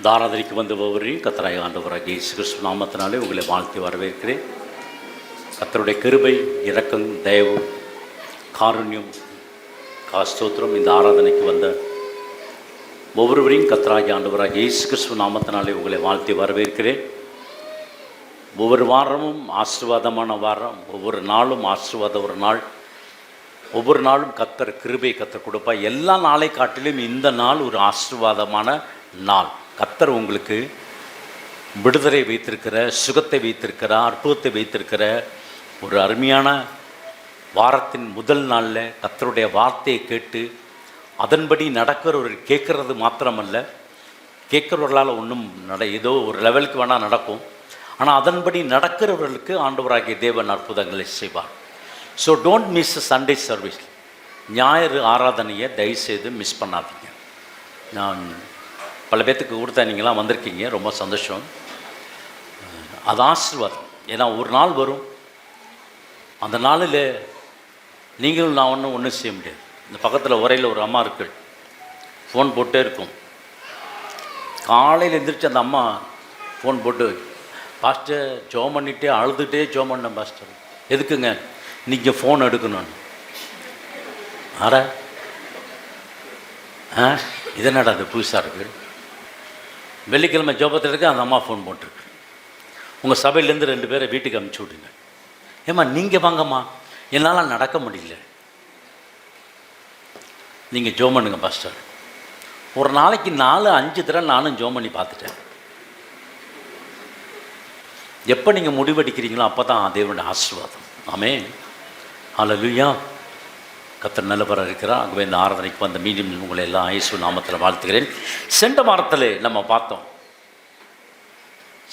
இந்த ஆராதனைக்கு வந்து ஒவ்வொருவரையும் கர்த்தராகிய ஆண்டவராகிய இயேசு கிறிஸ்து நாமத்தினாலே உங்களை வாழ்த்தி வரவேற்கிறேன். கர்த்தருடைய கிருபை, இரக்கம், தயவு, காருண்யம், ஸ்தோத்திரம் இந்த ஆராதனைக்கு வந்த ஒவ்வொருவரையும் கர்த்தராகிய ஆண்டவராகிய இயேசு கிறிஸ்து நாமத்தினாலே உங்களை வாழ்த்தி வரவேற்கிறேன். ஒவ்வொரு வாரமும் ஆசீர்வாதமான வாரம், ஒவ்வொரு நாளும் ஆசீர்வாத ஒரு நாள், ஒவ்வொரு நாளும் கர்த்தர் கிருபை கர்த்தர் கொடுப்பா. எல்லா நாளை காட்டிலும் இந்த நாள் ஒரு ஆசீர்வாதமான நாள். கர்த்தர் உங்களுக்கு விடுதலை வைத்திருக்கிற, சுகத்தை வைத்திருக்கிற, அற்புதத்தை வைத்திருக்கிற ஒரு அருமையான வாரத்தின் முதல் நாளில் கர்த்தருடைய வார்த்தையை கேட்டு அதன்படி நடக்கிறவர் கேட்குறது மாத்திரமல்ல, கேட்குறவர்களால் ஒன்றும் ஏதோ ஒரு லெவலுக்கு வேணால் நடக்கும். ஆனால் அதன்படி நடக்கிறவர்களுக்கு ஆண்டவராகிய தேவன் அற்புதங்களை செய்வார். So don't miss Sunday service. ஞாயிறு ஆராதனையை தயவுசெய்து மிஸ் பண்ணாதீங்க. நான் பல பேர்த்துக்கு கொடுத்தா நீங்களாம் வந்திருக்கீங்க, ரொம்ப சந்தோஷம். அது ஆசீர்வாதம். ஏன்னா ஒரு நாள் வரும், அந்த நாளில் நீங்களும் நான் ஒன்றும் செய்ய முடியாது. இந்த பக்கத்தில் உரையில் ஒரு அம்மா இருக்கு, ஃபோன் போட்டே இருக்கும். காலையில் எழுந்திரிச்சு அந்த அம்மா ஃபோன் போட்டு, பாஸ்டர் ஜோம் பண்ணிகிட்டே அழுதுகிட்டே ஜோம் பண்ணேன் பாஸ்டர். எதுக்குங்க? நீங்கள் ஃபோன் எடுக்கணும்னு. ஆரா இது என்னடா அது புதுசாக இருக்குது. வெள்ளிக்கிழமை ஜோபத்தில் இருக்க அந்த அம்மா ஃபோன் போட்டிருக்கு, உங்கள் சபையிலேருந்து 2 பேரை வீட்டுக்கு அனுப்பிச்சி விடுங்க. ஏம்மா நீங்கள் வாங்கம்மா, என்னால் நடக்க முடியல, நீங்கள் ஜோம் பண்ணுங்க பாஸ்டர். ஒரு நாளைக்கு 4-5 தடவை நானும் ஜோம் பண்ணி பார்த்துட்டேன். எப்போ நீங்கள் முடிவெடுக்கிறீங்களோ அப்போ தான் தேவனுடைய ஆசீர்வாதம். ஆமென், ஹல்லேலூயா. கர்த்தர் நல்லவராக இருக்கிறார். ஆகவே இந்த ஆராதனைக்கு வந்த மீண்டும் உங்களை எல்லாம் இயேசு நாமத்தில் வாழ்த்துகிறேன். சென்ற வாரத்தில் நம்ம பார்த்தோம்,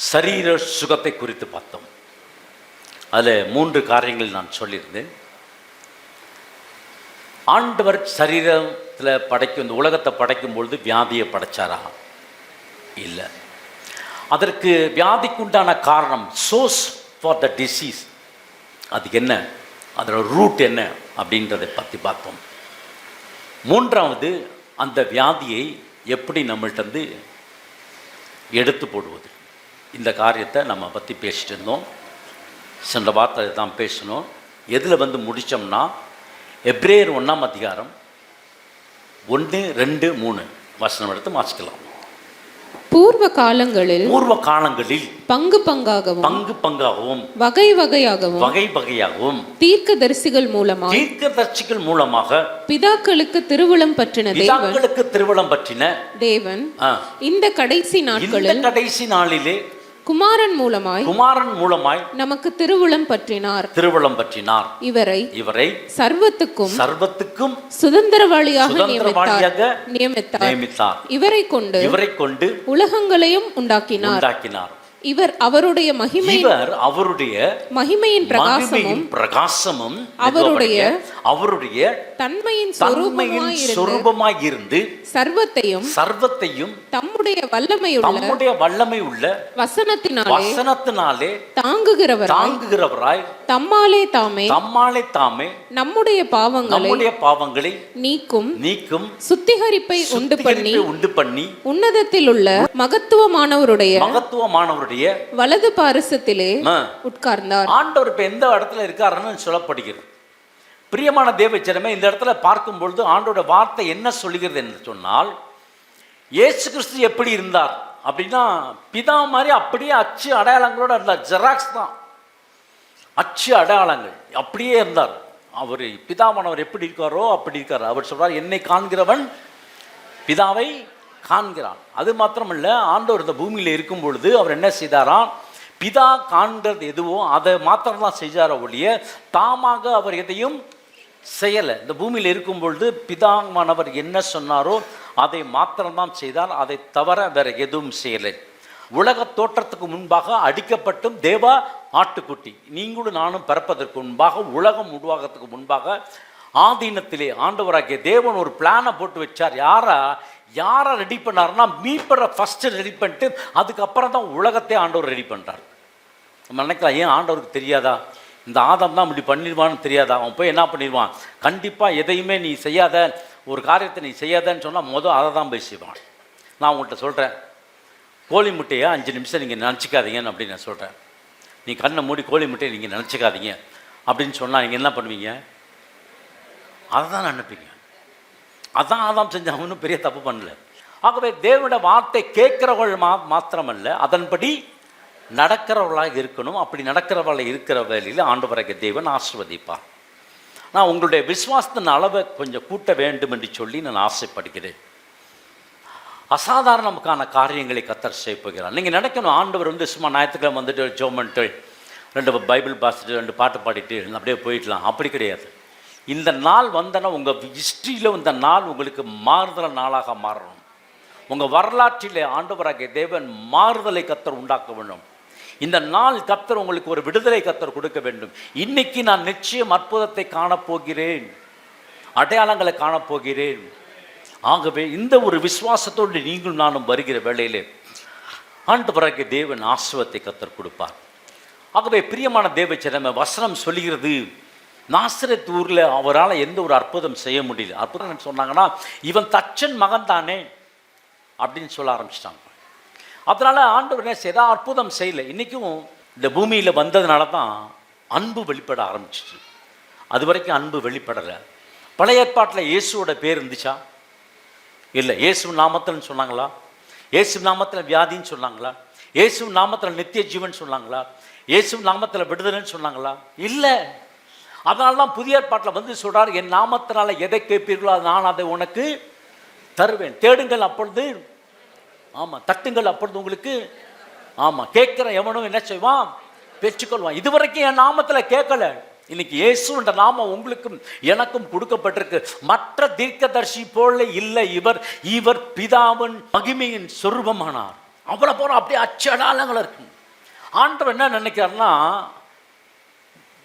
சரீர சுகத்தை குறித்து பார்த்தோம். அதில் 3 காரியங்கள் நான் சொல்லியிருந்தேன். ஆண்டவர் சரீரத்தில் படைக்கும், இந்த உலகத்தை படைக்கும் பொழுது வியாதியை படைச்சாரா? இல்லை. அதற்கு வியாதிக்குண்டான காரணம், சோர்ஸ் ஃபார் த டிசீஸ், அதுக்கு என்ன, அதோட ரூட் என்ன அப்படின்றதை பற்றி பார்த்தோம். 3வது, அந்த வியாதியை எப்படி நம்மள்கிட்ட எடுத்து போடுவது. இந்த காரியத்தை நம்ம பற்றி பேசிட்டு இருந்தோம். சென்ற வார்த்தை தான் பேசணும். எதில் முடித்தோம்னா, எபிரேயர் 1ஆம் அதிகாரம் 1, 2, 3 வசனம் எடுத்து வாசிக்கலாம். பூர்வ காலங்களில் பங்கு பங்காகவும் வகை வகையாகவும் தீர்க்கதரிசிகள் மூலமாக பிதாக்களுக்கு திருவுளம் பற்றின தேவன் இந்த கடைசி நாளிலே குமாரன் மூலமாய் நமக்கு திருவுளம் பற்றினார். இவரை சர்வத்துக்கும் சுதந்திரவாளியாக நியமித்தார். இவரை கொண்டு உலகங்களும் உண்டாக்கினார். இவர் அவருடைய மகிமையின் பிரகாசமும் அவருடைய தன்மையின் சொரூபமாய் இருந்து சர்வத்தையும் தம்முடைய வல்லமையுள்ள வசனத்தினாலே தாங்குகிறவராய் தம்மாலே தாமே நம்முடைய பாவங்களை நீக்கும் சுத்திகரிப்பை உண்டு பண்ணி உன்னதத்தில் உள்ள மகத்துவமானவருடைய வலது பாரிசத்திலே உட்கார்ந்தார். ஆண்டவர் இப்ப எந்த இடத்துல இருக்காருன்னு சொல்லப்படுகிறது. பிரியமான தேவஜனமே, இந்த இடத்துல பார்க்கும் பொழுது ஆண்டோட வார்த்தை என்ன சொல்லுகிறது என்று சொன்னால், இயேசு கிறிஸ்து எப்படி இருந்தார் அப்படின்னா, பிதா மாதிரி அப்படியே அச்சு அடையாளங்களோட இருந்தார். ஜெராக்ஸ் தான், அச்சு அடையாளங்கள் அப்படியே இருந்தார். அவர் பிதாவானவர் எப்படி இருக்காரோ அப்படி இருக்கார். அவர் சொல்றார், என்னை காண்கிறவன் பிதாவை காண்கிறான். அது மாத்திரமல்ல, ஆண்டவர் இந்த பூமியில் இருக்கும் பொழுது அவர் என்ன செய்தாராம், பிதா காண்கிறது எதுவோ அதை மாத்திரம் தான் செய்தார ஒழிய தாமாக அவர் எதையும் செய்யலை. இந்த பூமியில் இருக்கும் பொழுது பிதாவானவர் என்ன சொன்னாரோ அதை மாத்திரம்தான் செய்தார், அதை தவிர வேற எதுவும் செய்யலை. உலக தோற்றத்துக்கு முன்பாக அடிக்கப்பட்டும் தேவா ஆட்டுக்குட்டி, நீங்களும் நானும் பிறப்பதற்கு முன்பாக, உலகம் உருவாகத்துக்கு முன்பாக ஆதீனத்திலே ஆண்டவராகிய தேவன் ஒரு பிளானை போட்டு வச்சார். யாரை ரெடி பண்ணார்னா, மீட்பரை ஃபஸ்ட்டு ரெடி பண்ணிட்டு அதுக்கப்புறம் தான் உலகத்தை ஆண்டவர் ரெடி பண்ணுறார். நம்ம நினைக்கலாம், ஏன் ஆண்டவருக்கு தெரியாதா, இந்த ஆதம் தான் இப்படி பண்ணிடுவான்னு தெரியாதா? அவன் போய் என்ன பண்ணிடுவான், கண்டிப்பாக எதையுமே நீ செய்யாத, ஒரு காரியத்தை நீ செய்யாதன்னு சொன்னால் அதை தான் போய் செய்வான். நான் உங்கள்கிட்ட சொல்கிறேன், கோழி முட்டையை 5 நிமிஷம் நீங்கள் நினச்சிக்காதீங்கன்னு அப்படின்னு நான் சொல்கிறேன். நீ கண்ணை மூடி கோழி முட்டையை நீங்கள் நினச்சிக்காதீங்க அப்படின்னு சொன்னால் நீங்கள் என்ன பண்ணுவீங்க? அதை தான் நினைப்பீங்க. அதான் ஆதாம் செஞ்ச அவனும் பெரிய தப்பு பண்ணல. ஆகவே தேவனுடைய வார்த்தை கேட்கிறவர்கள் மாத்திரமல்ல, அதன்படி நடக்கிறவர்களாக இருக்கணும். அப்படி நடக்கிறவர்களாக இருக்கிற வேலையில் ஆண்டவராகிய தேவன் ஆசீர்வதிப்பார். நான் உங்களுடைய விசுவாசத்தின் அளவை கொஞ்சம் கூட்ட வேண்டும் என்று சொல்லி நான் ஆசைப்படுகிறேன். அசாதாரணமான காரியங்களை கர்த்தர் செய்ய போகிறார். நீங்கள் நினைக்கணும், ஆண்டவர் சும்மா ஞாயிற்றுக்கிழமை வந்துட்டு ஜோமன்ட்டு 2 பைபிள் பாசிட்டு 2 பாட்டு பாடிட்டு அப்படியே போயிடலாம். அப்படி கிடையாது. இந்த நாள் வந்தனா உங்கள் ஹிஸ்ட்ரியில் இந்த நாள் உங்களுக்கு மாறுதல் நாளாக மாறணும். உங்கள் வரலாற்றிலே ஆண்டவராகிய தேவன் மாறுதலை கர்த்தர் உண்டாக்க வேண்டும். இந்த நாள் கர்த்தர் உங்களுக்கு ஒரு விடுதலை கர்த்தர் கொடுக்க வேண்டும். இன்னைக்கு நான் நிச்சயம் அற்புதத்தை காணப்போகிறேன், அடையாளங்களை காணப்போகிறேன். ஆகவே இந்த ஒரு விசுவாசத்தோடு நீங்களும் நானும் வருகிற வேளையிலே ஆண்டவராகிய தேவன் ஆசீர்வாதத்தை கர்த்தர் கொடுப்பார். ஆகவே பிரியமான தேவச்சனமே, வசனம் சொல்லுகிறது, நாசரேத் ஊரில் அவரால் எந்த ஒரு அற்புதம் செய்ய முடியல. அற்புதம் சொன்னாங்கன்னா இவன் தச்சன் மகன் தானே அப்படின்னு சொல்ல ஆரம்பிச்சிட்டாங்க. அதனால் ஆண்டவர் ஏதோ அற்புதம் செய்யலை. இன்றைக்கும் இந்த பூமியில் வந்ததுனால தான் அன்பு வெளிப்பட ஆரம்பிச்சிச்சு. அது வரைக்கும் அன்பு வெளிப்படலை. பழைய ஏற்பாட்டில் இயேசுவோட பேர் இருந்துச்சா? இல்லை. இயேசு நாமத்தில் சொன்னாங்களா? இயேசு நாமத்தில் வியாதின்னு சொன்னாங்களா? இயேசு நாமத்தில் நித்திய ஜீவன் சொன்னாங்களா? இயேசு நாமத்தில் விடுதலைன்னு சொன்னாங்களா? இல்லை. அதனால தான் புதிய ஏற்பாட்டில் சொல்கிறார், என் நாமத்தினால எதை கேட்பீர்களோ நான் அதை உனக்கு தருவேன். தேடுங்கள் அப்பொழுது, ஆமாம், தட்டுங்கள் அப்பொழுது உங்களுக்கு, ஆமாம், கேட்குற எவனும் என்ன செய்வான்? பெற்றுக்கொள்வான். இதுவரைக்கும் என் நாமத்தில் கேட்கல. இன்னைக்கு இயேசுன்ற நாமம் உங்களுக்கும் எனக்கும் கொடுக்கப்பட்டிருக்கு. மற்ற தீர்க்கதரிசி போல இல்லை. இவர் பிதாவின் மகிமையின் சொரூபமானார். அவ்வளோ போற அப்படியே அச்சடாலங்கள் இருக்கு. ஆண்டவர் என்ன நினைக்கிறார்னா,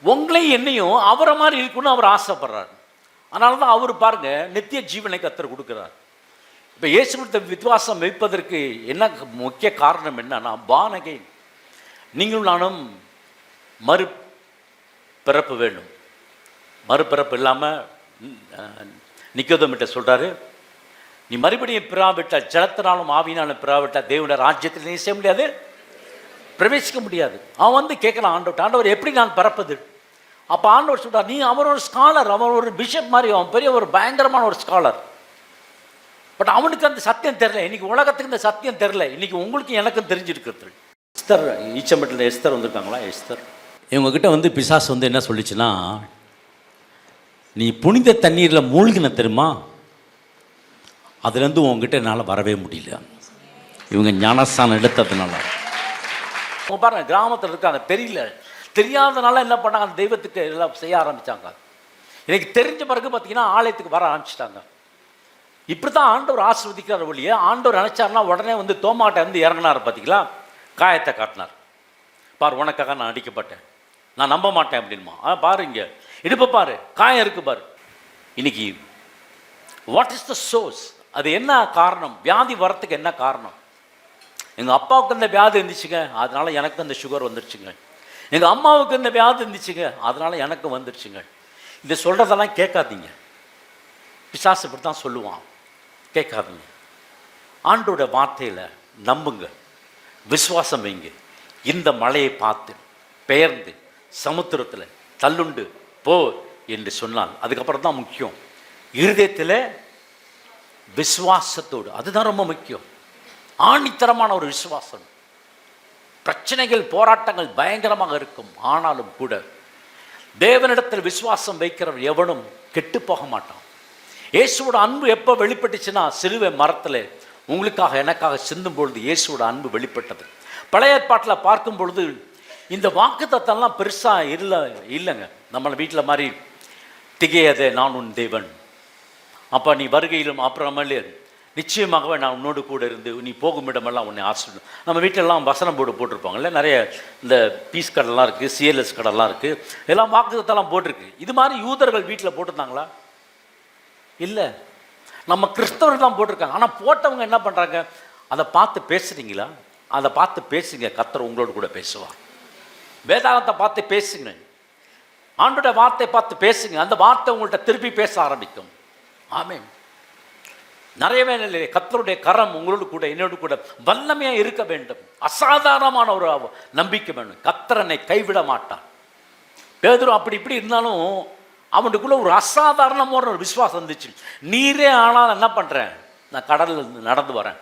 உங்களையும் என்னையும் அவரை மாதிரி இருக்கணும்னு அவர் ஆசைப்படுறார். அதனால தான் அவர் பாருங்க நித்திய ஜீவனை கர்த்தர் கொடுக்குறார். இப்போ இயேசுவிட்ட விசுவாசம் வைப்பதற்கு என்ன முக்கிய காரணம் என்னன்னா, பானகை நீங்களும் நானும் மறுபிறப்பு வேண்டும். மறுபிறப்பு இல்லாமல் நிக்கோதேமிட்ட சொல்கிறாரு, நீ மறுபடியும் பிறாவிட்டால், ஜலத்தினாலும் ஆவியினாலும் பிறாவிட்டால் தேவனுடைய ராஜ்யத்தில் நீ செய்ய முடியாது, பிரவேசிக்க முடியாது. அவன் கேட்கலாம் ஆண்டவர், ஆண்டவர் எப்படி நான் பிறப்பது? அப்போ ஆண்டவர் சொல்கிறார், நீ அவர் ஒரு ஸ்காலர், அவன் ஒரு பிஷப் மாதிரி, அவன் பெரிய ஒரு பயங்கரமான ஒரு ஸ்காலர். பட் அவனுக்கு அந்த சத்தியம் தெரில. இன்னைக்கு உலகத்துக்கு இந்த சத்தியம் தெரில. இன்னைக்கு உங்களுக்கும் எனக்கும் தெரிஞ்சிருக்கிறது. எஸ்தர், ஈச்சம்பட்டில் எஸ்தர் வந்திருக்காங்களா? எஸ்தர் இவங்ககிட்ட பிசாசு என்ன சொல்லிச்சுன்னா, நீ புனித தண்ணீரில் மூழ்கின தெரியுமா, அதுலேருந்து உங்ககிட்ட என்னால் வரவே முடியல. இவங்க ஞானஸ்தானம் எடுத்ததுனால. அவங்க பாருங்க, கிராமத்தில் இருக்காங்க, தெரியாதனால என்ன பண்ணாங்க, அந்த தெய்வத்துக்கு எல்லாம் செய்ய ஆரம்பித்தாங்க. எனக்கு தெரிஞ்ச பிறகு பார்த்தீங்கன்னா ஆலயத்துக்கு வர ஆரம்பிச்சிட்டாங்க. இப்படி தான் ஆண்டவர் ஆசீர்வதிக்கிறார் ஒழிய, ஆண்டவர் நினைச்சாருன்னா உடனே தோமாட்ட இறங்கினார். பார்த்தீங்களா, காயத்தை காட்டினார். பாரு, உனக்காக நான் அடிக்கப்பட்டேன், நான் நம்ப மாட்டேன் அப்படின்மா. பாரு, இங்கே இடுப்பை பாரு, காயம் இருக்கு பாரு. இன்னைக்கு வாட் இஸ் த சோர்ஸ்? அது என்ன காரணம்? வியாதி வரத்துக்கு என்ன காரணம்? எங்கள் அப்பாவுக்கு இந்த வியாதி இருந்துச்சுங்க, அதனால எனக்கு அந்த சுகர் வந்துருச்சுங்க. எங்கள் அம்மாவுக்கு இந்த வியாதி இருந்துச்சுங்க, அதனால எனக்கு வந்துருச்சுங்க. இதை சொல்கிறதெல்லாம் கேட்காதீங்க. பிசாசு இப்படி தான் சொல்லுவான், கேட்காதீங்க. ஆண்டோட வார்த்தையில் நம்புங்க, விசுவாசம் வைங்க. இந்த மழையை பார்த்து பெயர்ந்து சமுத்திரத்தில் தள்ளுண்டு போ என்று சொன்னால், அதுக்கப்புறம் தான் முக்கியம் இருதயத்தில் விசுவாசத்தோடு, அதுதான் ரொம்ப முக்கியம். ஆணித்தரமான ஒரு விசுவாசம். பிரச்சனைகள், போராட்டங்கள் பயங்கரமாக இருக்கும். ஆனாலும் கூட தேவனிடத்தில் விசுவாசம் வைக்கிறவர் எவனும் கெட்டு போக மாட்டான். இயேசுவோட அன்பு எப்போ வெளிப்பட்டுச்சுன்னா, சிலுவை மரத்தில் உங்களுக்காக எனக்காக சிந்தும் பொழுது இயேசுவோட அன்பு வெளிப்பட்டது. பழைய ஏற்பாட்டில் பார்க்கும் பொழுது இந்த வாக்குத்தத்தம்லாம் பெருசாக இல்லைங்க. நம்மளை வீட்டில் மாதிரி திகையதே நான் உன் தேவன், அப்போ நீ வருகையிலும் அப்புறமேலே நிச்சயமாகவே நான் உன்னோடு கூட இருந்து நீ போகும் இடமெல்லாம் உன்னை ஆசிரியம். நம்ம வீட்டிலலாம் வசனம் போட்டிருப்பாங்கல்ல, நிறைய இந்த பீஸ் கடலாம் இருக்குது, சிஎல்எஸ் கடலாம் இருக்குது, எல்லாம் வாக்குத்தத்தெல்லாம் போட்டிருக்கு. இது மாதிரி யூதர்கள் வீட்டில் போட்டிருந்தாங்களா? இல்லை, நம்ம கிறிஸ்தவர்கள் தான் போட்டிருக்காங்க. ஆனால் போட்டவங்க என்ன பண்ணுறாங்க, அதை பார்த்து பேசுகிறீங்களா? அதை பார்த்து பேசுங்க, கர்த்தர் உங்களோடு கூட பேசுவார். வேதாகத்தை பார்த்து பேசுங்க, ஆண்டோட வார்த்தை பார்த்து பேசுங்க, அந்த வார்த்தை உங்கள்கிட்ட திருப்பி பேச ஆரம்பிக்கும். ஆமென். நிறைய வேலை கர்த்தருடைய கரம் உங்களோடு கூட என்னோடு கூட வல்லமையா இருக்க வேண்டும். அசாதாரணமான ஒரு நம்பிக்கை வேணும். கர்த்தரனை கைவிட மாட்டான். பேதுரு அப்படி இப்படி இருந்தாலும் அவனுக்குள்ள ஒரு அசாதாரணமான ஒரு விசுவாசம் இருந்துச்சு. நீரே ஆனால் என்ன பண்ணுறேன், நான் கடலில் நடந்து வரேன்.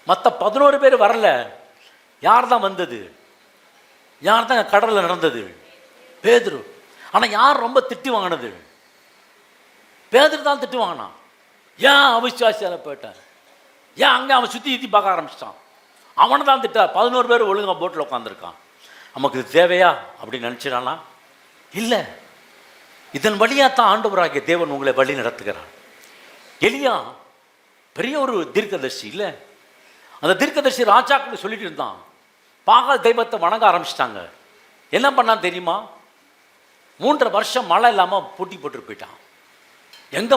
மற்ற 11 பேர் வரல. யார் தான் வந்தது? யார் தான் கடலில் நடந்தது? பேதுரு. ஆனால் யார் ரொம்ப திட்டு வாங்கினது? பேதுரு தான் திட்டு வாங்கினான். ஏன் அவிசுவாசியால் போயிட்டான்? ஏன் அங்கே அவன் சுற்றி பார்க்க ஆரம்பிச்சிட்டான்? அவனை தான் திட்டா. 11 பேர் ஒழுங்காக போட்டில் உட்காந்துருக்கான். நமக்கு இது தேவையா அப்படின்னு நினச்சிடானா? இல்லை. இதன் வழியாக தான் ஆண்டவராகிய தேவன் உங்களை வழி நடத்துகிறார். எலியா பெரிய ஒரு தீர்க்கதரிசி இல்லை? அந்த தீர்க்கதரிசி ராஜாக்கள் சொல்லிட்டு இருந்தான். பாகால் தெய்வத்தை வணங்க ஆரம்பிச்சிட்டாங்க. என்ன பண்ணான்னு தெரியுமா? 3.5 வருஷம் மழை இல்லாமல் பூட்டி போட்டு போயிட்டான். எங்கே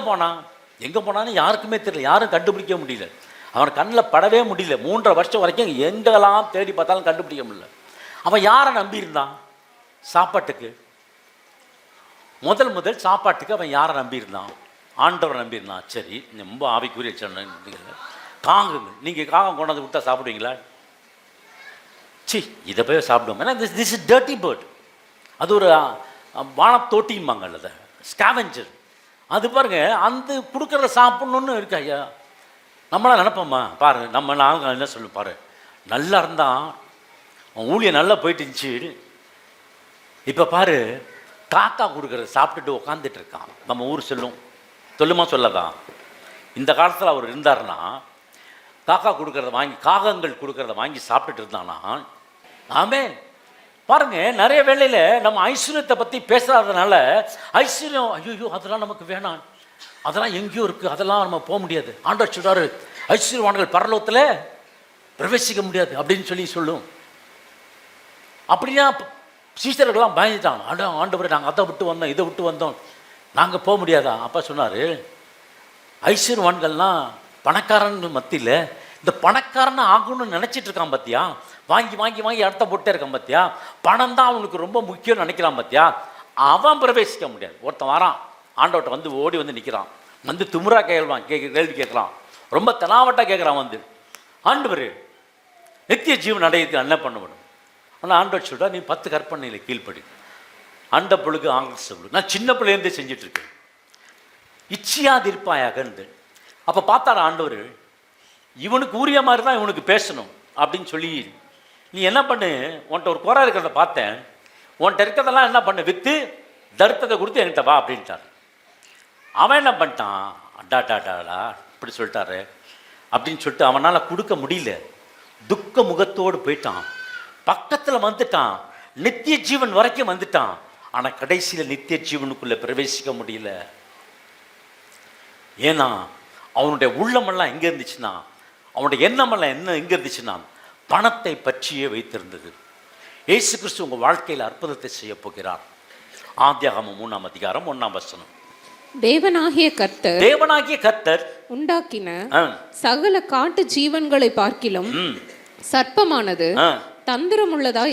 போனான்னு யாருக்குமே தெரியல. யாரும் கண்டுபிடிக்க முடியல. அவன் கண்ணில் படவே முடியல. 3.5 வருஷம் வரைக்கும் எங்கெல்லாம் தேடி பார்த்தாலும் கண்டுபிடிக்க முடியல. அவன் யாரை நம்பியிருந்தான்? சாப்பாட்டுக்கு. முதல் சாப்பாட்டுக்கு அவன் யாரை நம்பியிருந்தான்? ஆண்டவரை நம்பியிருந்தான். சரி, ரொம்ப ஆவிக்குரிய சொன்னீங்க. காங்குங்க. நீங்கள் காகம் கொண்டாந்து விட்டா சாப்பிடுவீங்களா? சி, இதை போய் சாப்பிடுவோம். ஏன்னா திஸ் இஸ் டர்ட்டி பேர்ட். அது ஒரு வானத்தோட்டிம்பாங்க, அதை ஸ்கேவெஞ்சர். அது பாருங்க, அந்த கொடுக்குறத சாப்பிட்ணுன்னு இருக்கா ஐயா. நம்மளாம் நினைப்போம்மா, பாரு நம்ம நாங்கள் என்ன சொல்லு, பாரு நல்லா இருந்தான், அவன் ஊழியம் நல்லா போயிட்டு இருந்துச்சு. இப்போ பாரு, காக்கா கொடுக்குறத சாப்பிட்டுட்டு உட்காந்துட்டு இருக்கான். நம்ம ஊர் சொல்லுமா சொல்லதான். இந்த காலத்தில் அவர் இருந்தாருன்னா காக்கா கொடுக்குறத வாங்கி, காகங்கள் கொடுக்குறத வாங்கி சாப்பிட்டுட்டு இருந்தானா? ஆமே. பாருங்க, நிறைய வேளையில் நம்ம ஐஸ்வர்யத்தை பற்றி பேசுறதுனால ஐஸ்வர்யம், ஐயோ அதெல்லாம் நமக்கு வேணாம், அதெல்லாம் எங்கேயோ இருக்குது, அதெல்லாம் நம்ம போக முடியாது. ஆண்டவர் சொல்றாரு, ஐஸ்வர்யவான்கள் பரலோகத்தில் பிரவேசிக்க முடியாது அப்படின்னு சொல்லும். அப்படின்னா சீசர்கள்லாம் பயந்துட்டாங்க. ஆண்டவரை நாங்கள் அதை விட்டு வந்தோம், இதை விட்டு வந்தோம், நாங்கள் போக முடியாதா? அப்பா சொன்னார், ஐஸ்வர்யவான்கள்லாம் பணக்காரன் மத்தியில் இந்த பணக்காரனை ஆகணும்னு நினச்சிட்டு இருக்கான் பார்த்தியா? வாங்கி வாங்கி வாங்கி இடத்த போட்டே இருக்கான் பார்த்தியா? பணம் தான் அவனுக்கு ரொம்ப முக்கியம்னு நினைக்கிறான் பார்த்தியா? அவன் பிரவேசிக்க முடியாது. ஒருத்தன் வரான், ஆண்டவர்கிட்ட வந்து ஓடி வந்து நிற்கிறான், வந்து திமுறா கேள்வி கேட்குறான், ரொம்ப தெனாவட்டாக கேட்குறான். வந்து ஆண்டவர் நித்திய ஜீவன் அடையிறதுக்கு என்ன பண்ண முடியும்? ஆனால் ஆண்டவர் சொல்றா, நீ 10 கற்பனையில் கீழ்ப்படி, அண்ட புழுகு ஆங்கில புழுகு, நான் சின்ன பிள்ளைலேருந்தே செஞ்சிட்ருக்கேன், இச்சியாதிருப்பாயாகன்னு. அப்போ பார்த்தாரா ஆண்டவர், இவனுக்கு உரிய மாதிரி தான் இவனுக்கு பேசணும் அப்படின்னு சொல்லி, நீ என்ன பண்ணு, உன்கிட்ட ஒரு குறை இருக்கிறத பார்த்தேன், உன்கிட்ட இருக்கிறதெல்லாம் என்ன பண்ணு, விற்று தருத்தத்தை கொடுத்து என்கிட்ட வா அப்படின்ட்டார். அவன் என்ன பண்ணிட்டான், அடாடாடாடா இப்படி சொல்லிட்டாரு அப்படின்னு சொல்லிட்டு அவனால் கொடுக்க முடியல. துக்க முகத்தோடு போயிட்டான். பக்கத்தில் வந்துட்டான், நித்திய ஜீவன் வரைக்கும் வந்துட்டான். ஆனால் கடைசியில் நித்திய ஜீவனுக்குள்ளே பிரவேசிக்க முடியல. ஏன்னா அவனுடைய உள்ளமெல்லாம் எங்கே இருந்துச்சுன்னா, அவனுடைய எண்ணமெல்லாம் எங்கே இருந்துச்சுன்னா, பணத்தை பற்றியே வைத்திருந்தது. இயேசு கிறிஸ்து உங்கள் வாழ்க்கையில் அற்புதத்தை செய்ய போகிறார். ஆதியாகமம் 3ஆம் அதிகாரம் 1ஆம் வசனம். தேவனாகிய கர்த்தர் உண்டாக்கின சகல காட்டு ஜீவன்களை பார்க்கிலும் சர்ப்பமானது தந்திரமுள்ளதா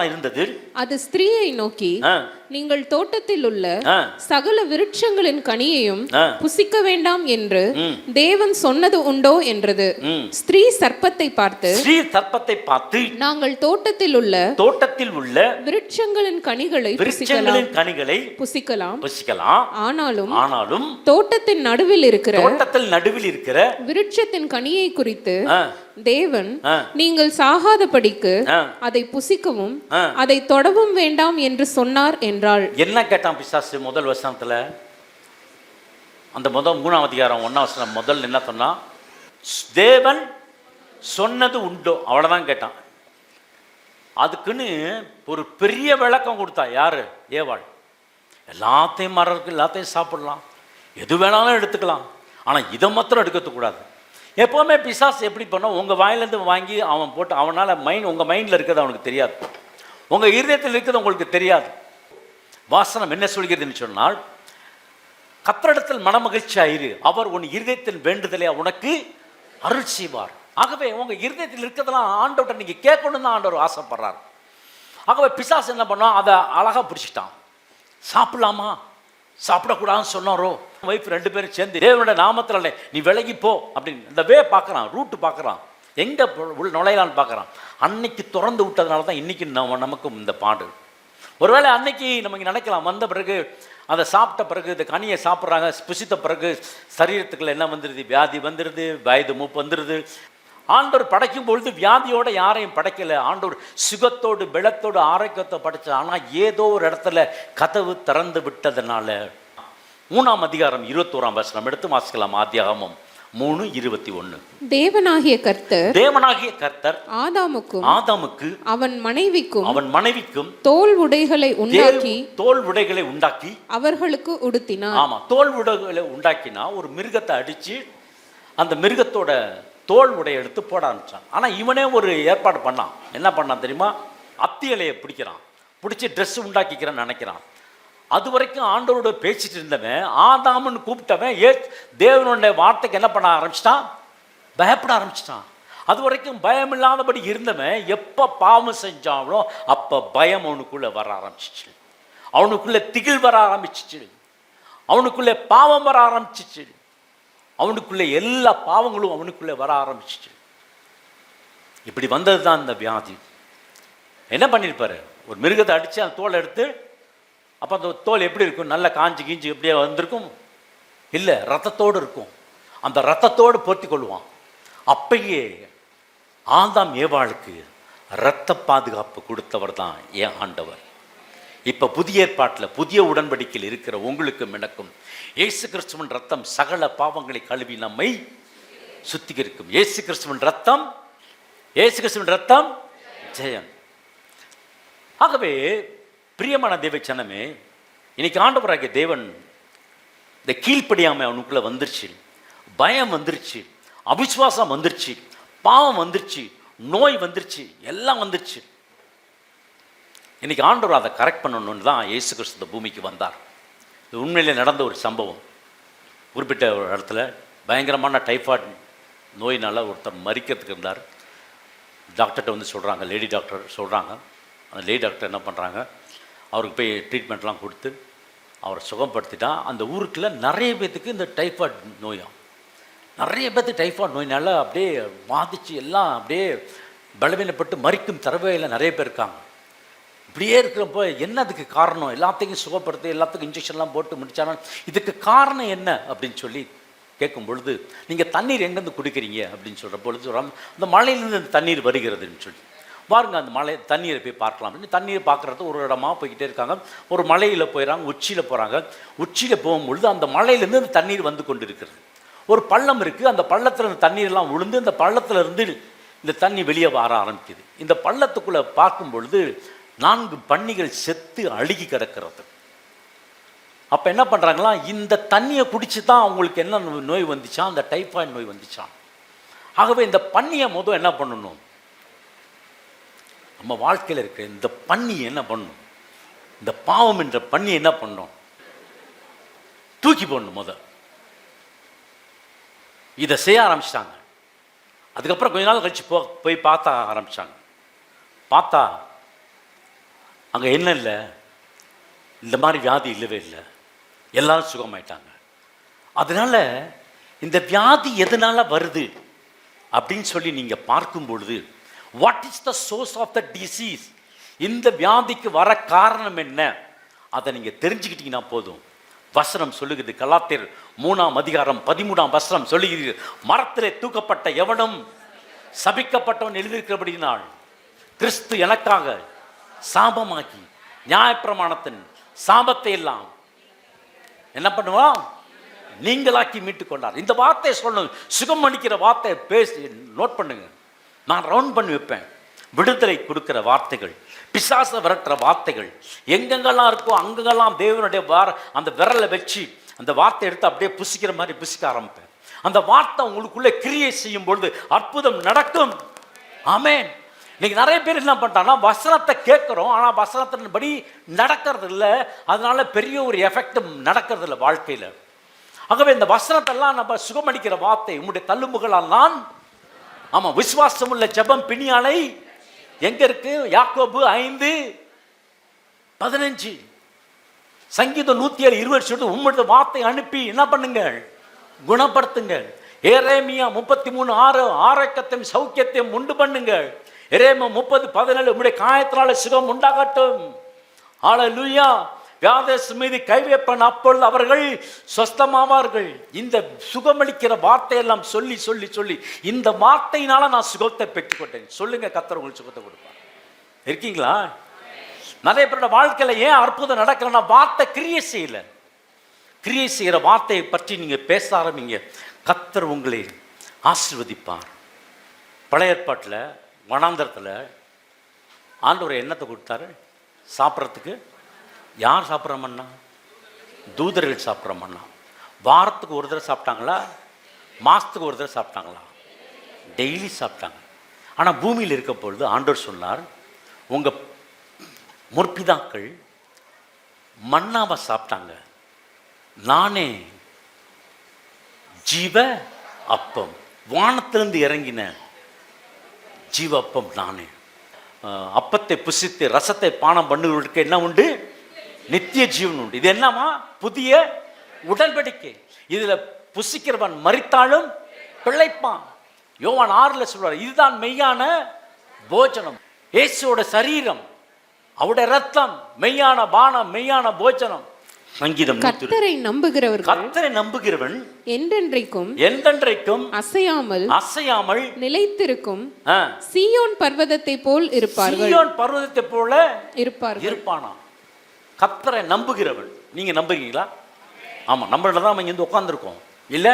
இருந்தது. அது ஸ்திரீயை நோக்கி, நீங்கள் தோட்டத்தில் உள்ள சகல விருட்சங்களின் கனியையும் புசிக்க வேண்டாம் என்று தேவன் சொன்னது உண்டோ என்றது. ஸ்திரீ சர்ப்பத்தை பார்த்து, நாங்கள் தோட்டத்தில் உள்ள விருட்சங்களின் கனிகளை புசிக்கலாம், ஆனாலும் தோட்டத்தின் நடுவில் இருக்கிற விருட்சத்தின் கனியை குறித்து தேவன் நீங்கள் சாகாதபடிக்கு அதை புசிக்கவும் அதை தொடவும் வேண்டாம் என்று சொன்னார் என்றாள். என்ன கேட்டான் பிசாசு? முதல் வசனத்துல, அந்த 3ஆம் அதிகாரம் 1ஆம் வசனம் முதல் என்ன சொன்னா, தேவன் சொன்னது உண்டோ, அவ்வளவுதான் கேட்டான். அதுக்குன்னு ஒரு பெரிய விளக்கம் கொடுத்தா. யாரு? ஏவாள். எல்லாத்தையும் மரம் எல்லாத்தையும் சாப்பிடலாம், எது வேணாலும் எடுத்துக்கலாம், ஆனா இதை மாத்திரம் எடுக்கக்கூடாது. எப்போவுமே பிசாசு எப்படி பண்ணோம், உங்கள் வாயிலேருந்து வாங்கி அவன் போட்டு, அவனால் உங்கள் மைண்டில் இருக்கிறது அவனுக்கு தெரியாது, உங்கள் இருதயத்தில் இருக்கிறது உங்களுக்கு தெரியாது. வாசனம் என்ன சொல்கிறதுன்னு சொன்னால், கர்த்தரிடத்தில் மனமகிழ்ச்சியாயிரு, அவர் உன் இருதயத்தின் வேண்டுதலை உனக்கு அருள் செய்வார். ஆகவே உங்கள் இருதயத்தில் இருக்கிறதெல்லாம் ஆண்டவர்கிட்ட நீங்கள் கேட்கணும் தான் ஆண்டவர் ஆசைப்படுறார். ஆகவே பிசாசு என்ன பண்ணோம், அதை அழகாக பிடிச்சிட்டான். சாப்பிடலாமா, சாப்பிடக்கூடாதுன்னு சொன்னாரோ வைஃப் 2 பேரும் சேர்ந்து தேவனுடைய நாமத்தில் நீ விலகி போ அப்படின்னு இந்த பார்க்குறான், ரூட்டு பார்க்குறான், எங்கே நுழையலான்னு பார்க்குறான். அன்னைக்கு திறந்து விட்டதுனால தான் இன்றைக்கி நமக்கும் இந்த பாடு. ஒருவேளை அன்னைக்கு நமக்கு நினைக்கலாம், வந்த பிறகு அதை சாப்பிட்ட பிறகு இந்த கனியை சாப்பிட்றாங்க, புசித்த பிறகு சரீரத்துக்குள்ள என்ன வந்துடுது, வியாதி வந்துடுது, வயது மூப்பு வந்துடுது. ஆண்டவர் படைக்கும் பொழுது வியாதியோடு யாரையும் படைக்கலை. ஆண்டவர் சுகத்தோடு பலத்தோடு ஆரோக்கியத்தை படைச்ச. ஆனால் ஏதோ ஒரு இடத்துல கதவு திறந்து விட்டதுனால 3ஆம் அதிகாரம் 21ஆம் வசனம் எடுத்து வாசிக்கலாம். ஆதியாகமம் 3:21. தேவனாகிய கர்த்தர் ஆதாமுக்கு அவன் மனைவிக்கும் தோல் உடைகளை உண்டாக்கி அவர்களுக்கு உடுத்தினார். ஆமா, தோல் உடைகளை உண்டாக்கினா ஒரு மிருகத்தை அடிச்சு அந்த மிருகத்தோட தோல் உடைய எடுத்து போட ஆரம்பிச்சான். ஆனா இவனே ஒரு ஏற்பாடு பண்ணான். என்ன பண்ணான் தெரியுமா? அத்தி இலையை பிடிக்கிறான், பிடிச்சி ட்ரெஸ் உண்டாக்கிக்கிறான்னு நினைக்கிறான். அது வரைக்கும் ஆண்டவரோட பேசிட்டு இருந்தவன், ஆதாம்னு கூப்பிட்டவன் தேவனுடைய வார்த்தைக்கு என்ன பண்ண ஆரம்பிச்சிட்டான்? பயப்பட ஆரம்பிச்சிட்டான். அது வரைக்கும் பயம் இல்லாதபடி இருந்தவன் எப்போ பாவம் செஞ்சாங்களோ அப்போ பயம் அவனுக்குள்ளே வர ஆரம்பிச்சிச்சு, அவனுக்குள்ளே திகில் வர ஆரம்பிச்சிச்சு, அவனுக்குள்ளே பாவம் வர ஆரம்பிச்சிச்சு, அவனுக்குள்ளே எல்லா பாவங்களும் அவனுக்குள்ளே வர ஆரம்பிச்சிச்சு. இப்படி வந்தது தான் இந்த வியாதி. என்ன பண்ணியிருப்பாரு? ஒரு மிருகத்தை அடித்து அந்த தோலை எடுத்து, அப்போ அந்த தோல் எப்படி இருக்கும்? நல்ல காஞ்சி கீஞ்சி எப்படியே வந்திருக்கும்? இல்லை, ரத்தத்தோடு இருக்கும். அந்த ரத்தத்தோடு பொருத்தி கொள்வான். அப்பயே ஆதாம் ஏவாளுக்கு இரத்த பாதுகாப்பு கொடுத்தவர் தான் ஏன் ஆண்டவர். இப்போ புதிய ஏற்பாட்டில் புதிய உடன்படிக்கையில் இருக்கிற உங்களுக்கும் எனக்கும் இயேசு கிறிஸ்துவின் ரத்தம் சகல பாவங்களை கழுவி நம்மை சுத்திகரிக்கும். இயேசு கிறிஸ்துவின் ரத்தம் ஜெயம். ஆகவே பிரியமான தேவச்சனமே, இன்னைக்கு ஆண்டவராகிய தேவன் இந்த கீழ்ப்படியாமை அவனுக்குள்ள வந்துருச்சு, பயம் வந்துருச்சு, அவிசுவாசம் வந்துருச்சு, பாவம் வந்துருச்சு, நோய் வந்துருச்சு, எல்லாம் வந்துருச்சு. இன்னைக்கு ஆண்டவர் அதை கரெக்ட் பண்ணணும்னு தான் இயேசு கிறிஸ்து பூமிக்கு வந்தார். இது உண்மையிலே நடந்த ஒரு சம்பவம். குறிப்பிட்ட ஒரு இடத்துல பயங்கரமான டைஃபாய்டு நோயினால் ஒருத்தர் மரிக்கிறதுக்கு இருந்தார். டாக்டர்கிட்ட வந்து சொல்கிறாங்க, லேடி டாக்டர் சொல்கிறாங்க. அந்த லேடி டாக்டர் என்ன பண்ணுறாங்க, அவருக்கு போய் ட்ரீட்மெண்ட்லாம் கொடுத்து அவரை சுகப்படுத்திட்டா. அந்த ஊருக்குள்ள நிறைய பேர்த்துக்கு இந்த டைஃபாய்டு நோயாம், நிறைய பேர்த்துக்கு டைஃபாய்டு நோயினால் அப்படியே பாதிச்சு எல்லாம் அப்படியே பலவீனப்பட்டு மரிக்கும் தரவையில் நிறைய பேர் இருக்காங்க. இப்படியே இருக்கிறப்போ என்ன அதுக்கு காரணம்? எல்லாத்தையும் சுகப்படுத்தி எல்லாத்துக்கும் இன்ஜெக்ஷன்லாம் போட்டு முடிச்சாலும் இதுக்கு காரணம் என்ன அப்படின்னு சொல்லி கேட்கும் பொழுது, நீங்கள் தண்ணீர் எங்கேருந்து குடிக்கிறீங்க அப்படின்னு சொல்கிற பொழுது சொல்கிறாங்க, இந்த மலையிலேருந்து அந்த தண்ணீர் வருகிறதுன்னு சொல்லி. பாருங்க, அந்த மலை தண்ணீரை போய் பார்க்கலாம் அப்படின்னு தண்ணீரை பார்க்குறது ஒரு இடமா போய்கிட்டே இருக்காங்க. ஒரு மலையில் போயிடறாங்க, உச்சியில் போகிறாங்க. உச்சியில் போகும்பொழுது அந்த மலையிலேருந்து அந்த தண்ணீர் வந்து கொண்டு இருக்கிறது. ஒரு பள்ளம் இருக்குது, அந்த பள்ளத்தில் அந்த தண்ணீரெல்லாம் விழுந்து அந்த பள்ளத்தில் இருந்து இந்த தண்ணி வெளியே வர ஆரம்பிக்குது. இந்த பள்ளத்துக்குள்ளே பார்க்கும் பொழுது 4 பன்னிகள் செத்து அழுகி கிடக்கிறது. அப்போ என்ன பண்ணுறாங்களா, இந்த தண்ணியை குடிச்சு தான் அவங்களுக்கு என்ன நோய் வந்துச்சான்? அந்த டைஃபாய்டு நோய் வந்துச்சான். ஆகவே இந்த பன்னியை முதல் என்ன பண்ணணும்? நம்ம வாழ்க்கையில் இருக்க இந்த பன்னி என்ன பண்ணணும்? இந்த பாவம் என்ற பன்னி என்ன பண்ணணும்? தூக்கி போடணும். முதல் இதை செய்ய ஆரம்பிச்சிட்டாங்க. அதுக்கப்புறம் கொஞ்ச நாள் கழிச்சு போய் பார்த்தா ஆரம்பித்தாங்க. பார்த்தா அங்கே என்ன இல்லை, இந்த மாதிரி வியாதி இல்லவே இல்லை, எல்லாரும் சுகமாயிட்டாங்க. அதனால இந்த வியாதி எதனால வருது அப்படின்னு சொல்லி நீங்கள் பார்க்கும் பொழுது, what is the source of the disease, இந்த வியாதிக்கு வர காரணம் என்ன, அதை நீங்கள் தெரிஞ்சுக்கிட்டீங்கன்னா போதும். வசனம் சொல்லுகிறது, கலாத்தியர் 3ஆம் அதிகாரம் 13ஆம் வசனம் சொல்லுகிறது, மரத்திலே தூக்கப்பட்ட எவனும் சபிக்கப்பட்டவன் எழுதியிருக்கிறபடினால் கிறிஸ்து எனக்காக சாபமாக்கி நியாயப்பிரமாணத்தின் சாபத்தை எல்லாம் என்ன பண்ணுவான்? நீங்களாக்கி மீட்டுக் கொண்டார். இந்த வார்த்தையை சொல்லணும், சுகம் அளிக்கிற வார்த்தையை பேசி நோட் பண்ணுங்க. நான் ரவுண்ட் பண்ணி வைப்பேன். விடுதலை கொடுக்கிற வார்த்தைகள், பிசாச விரட்டுற வார்த்தைகள் எங்கெங்கெல்லாம் இருக்கோ அங்கெல்லாம் தேவனுடைய அந்த விரலை வச்சு அந்த வார்த்தை எடுத்து அப்படியே புசிக்கிற மாதிரி புசிக்க ஆரம்பிப்பேன். அந்த வார்த்தை உங்களுக்குள்ளே கிரியை செய்யும் பொழுது அற்புதம் நடக்கும். ஆமென். இன்னைக்கு நிறைய பேர் என்ன பண்ணிட்டாங்கன்னா, வசனத்தை கேட்குறோம், ஆனால் வசனத்தின்படி நடக்கிறது இல்லை. அதனால பெரிய ஒரு எஃபெக்ட் நடக்கிறது இல்லை வாழ்க்கையில். ஆகவே இந்த வசனத்தெல்லாம் நம்ம சுகமளிக்கிற வார்த்தை, உங்களுடைய தள்ளும்புகளால் நான், ஆமாம், விசுவாசம் உள்ள ஜெபம் பிணியாலை எங்க இருக்கு? யாக்கோபு 5:15. சங்கீதம் 107:20 உம்முடைய வார்த்தை அனுப்பி என்ன பண்ணுங்கள், குணப்படுத்துங்கள். எரேமியா 33:6 ஆரோக்கியத்தையும் சௌக்கியத்தையும் உண்டு பண்ணுங்கள். எரேமியா 30:17 உம்முடைய காயத்தினால சுகம் உண்டாகட்டும். ஹல்லேலூயா. வியாதேசு மீது கை வைப்பன், அப்பொழுது அவர்கள் சொஸ்தமாவார்கள். இந்த சுகமளிக்கிற வார்த்தையெல்லாம் சொல்லி சொல்லி சொல்லி இந்த வார்த்தையினால நான் சுகத்தை பெற்றுக்கொண்டேன். சொல்லுங்க, கர்த்தர் உங்களுக்கு சுகத்தை கொடுப்பார். இருக்கீங்களா? நிறைய பேரோட வாழ்க்கையில ஏன் அற்புதம் நடக்கலன்னா வார்த்தை கிரியை செய்யல. கிரியை செய்கிற வார்த்தையை பற்றி நீங்க பேச ஆரம்பிங்க, கர்த்தர் உங்களை ஆசீர்வதிப்பார். பழைய ஏற்பாட்டில் வனாந்தரத்தில் ஆண்டவர் என்னத்தை கொடுத்தாரு சாப்பிட்றதுக்கு? யார் சாப்பிட்ற மண்ணா? தூதர்கள் சாப்பிட்ற மண்ணா. வாரத்துக்கு ஒரு தடவை சாப்பிட்டாங்களா? மாதத்துக்கு ஒரு தடவை சாப்பிட்டாங்களா? டெய்லி சாப்பிட்டாங்க. ஆனால் பூமியில் இருக்க பொழுது ஆண்டவர் சொன்னார், உங்கள் முற்பிதாக்கள் மன்னாவை சாப்பிட்டாங்க, நானே ஜீவ அப்பம், வானத்திலிருந்து இறங்கின ஜீவ அப்பம் நானே. அப்பத்தை புசித்து ரசத்தை பானம் பண்ணுவதற்கு என்ன உண்டு? நித்திய ஜீவன் உண்டு. இது என்னமா? புதிய உடன்படிக்கை. இதுல புசிக்கிறவன் மரித்தாலும் பிழைப்பான். யோவான் 6 சொல்றார், இதுதான் மெய்யான போஜனம், இயேசுவோட சரீரம், அவருடைய ரத்தம், மெய்யான பானம், மெய்யான போஜனம். சங்கீதம் கர்த்தரை நம்புகிறவன் என்றென்றைக்கும் அசையாமல் நிலைத்திருக்கும் சீயோன் பர்வதத்தை போல் இருப்பார்கள். சீயோன் பர்வதத்தை போல இருப்பானா? கர்த்தரை நம்புகிறவன். நீங்க நம்புறீங்களா? ஆமா, நம்மள தான் இங்க வந்து உட்கார்ந்துருக்கோம். இல்ல,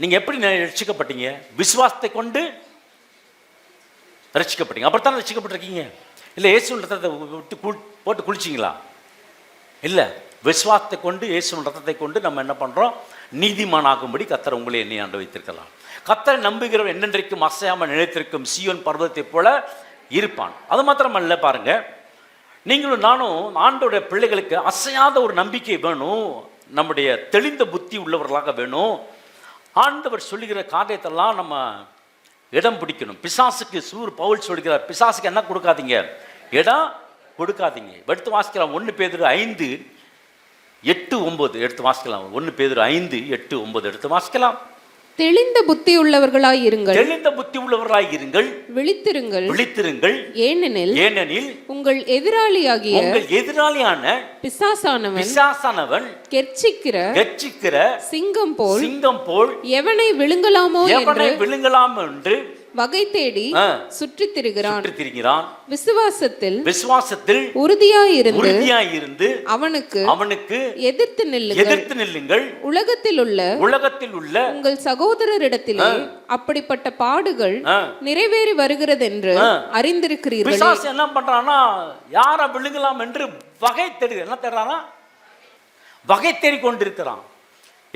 நீங்க எப்படி ரட்சிக்கப்பட்டீங்க? விசுவாசத்தை கொண்டு ரட்சிக்கப்பட்டீங்க. அப்படித்தான் ரட்சிக்கப்பட்டிருக்கீங்க. இல்ல இயேசுவின் ரத்தத்தை விட்டு போட்டு குளிச்சிங்களா? இல்ல, விசுவாசத்தை கொண்டு இயேசுவின் ரத்தத்தை கொண்டு நம்ம என்ன பண்றோம்? நீதிமானாகும்படி கர்த்தர் உங்களை எண்ணி ஆண்டு வைத்திருக்கலாம். கர்த்தரை நம்புகிறவன் என்னென்றைக்கும் அசையாமல் நிலைத்திருக்கும் சீயோன் பர்வதத்தை போல இருப்பான். அது மாத்திரமல்ல, பாருங்க, நீங்களும் நானும் ஆண்டோடைய பிள்ளைகளுக்கு அசையாத ஒரு நம்பிக்கை வேணும், நம்முடைய தெளிந்த புத்தி உள்ளவர்களாக வேணும். ஆண்டவர் சொல்லுகிற காரியத்தெல்லாம் நம்ம இடம் பிடிக்கணும். பிசாசுக்கு பவுல் சொல்கிறார், பிசாசுக்கு என்ன கொடுக்காதீங்க? இடம் கொடுக்காதீங்க. எடுத்து வாசிக்கலாம். 1 பேதுரு 5:8-9 எடுத்து வாசிக்கலாம். 1 பேதுரு 5:8-9 எடுத்து வாசிக்கலாம். தெளிந்த புத்தி உள்ளவர்களாய் இருங்கள், விழித்திருங்கள். ஏனெனில் உங்கள் எதிராளியான பிசாசானவன் கெர்ச்சிக்கிற சிங்கம் போல் எவனை விழுங்கலாமோ என்று வகை தேடி சுற்றித் திரிகிறான். விசுவாசத்தில் உறுதியாயிருந்து அவனுக்கு எதிர்த்து நில்லுங்கள். உலகத்தில் உள்ள உங்கள் சகோதரரிடத்திலே அப்படிப்பட்ட பாடுகள் நிறைவேறி வருகிறது என்று அறிந்திருக்கிறீர்கள். பிசாசு என்ன பண்றானா? யாரை விழுங்கலாம் என்று வகை தேடி என்ன தேடுறானா? வகை தேடி கொண்டிருக்கிறான்.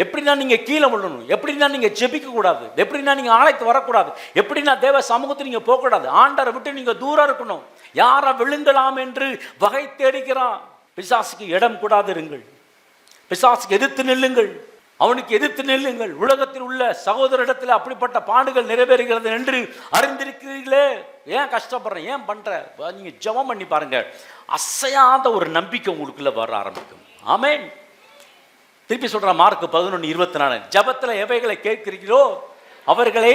எப்படின்னா நீங்க கீழே விழணும், எப்படின்னா நீங்க ஜெபிக்க கூடாது, எப்படின்னா நீங்க ஆலயத்து வரக்கூடாது, எப்படின்னா தேவ சமூகத்தை நீங்க போகக்கூடாது, ஆண்டரை விட்டு நீங்க தூரம் இருக்கணும், யாரை விழுங்கலாம் என்று வகை தேடுகிறான். பிசாசுக்கு இடம் கூடாது இருங்கள். பிசாசுக்கு எதிர்த்து நில்லுங்கள், அவனுக்கு எதிர்த்து நில்லுங்கள். உலகத்தில் உள்ள சகோதரிடத்தில் அப்படிப்பட்ட பாடுகள் நிறைவேறுகிறது என்று அறிந்திருக்கிறீர்களே. ஏன் கஷ்டப்படுறேன், ஏன் பண்ற? நீங்க ஜெபம் பண்ணி பாருங்க, அசையாத ஒரு நம்பிக்கை உங்களுக்குள்ள வர ஆரம்பிக்கும். ஆமென். திருப்பி சொல்ற மார்க் 11:24, ஜபத்தில் எவைகளை கேட்கிறீர்களோ அவர்களை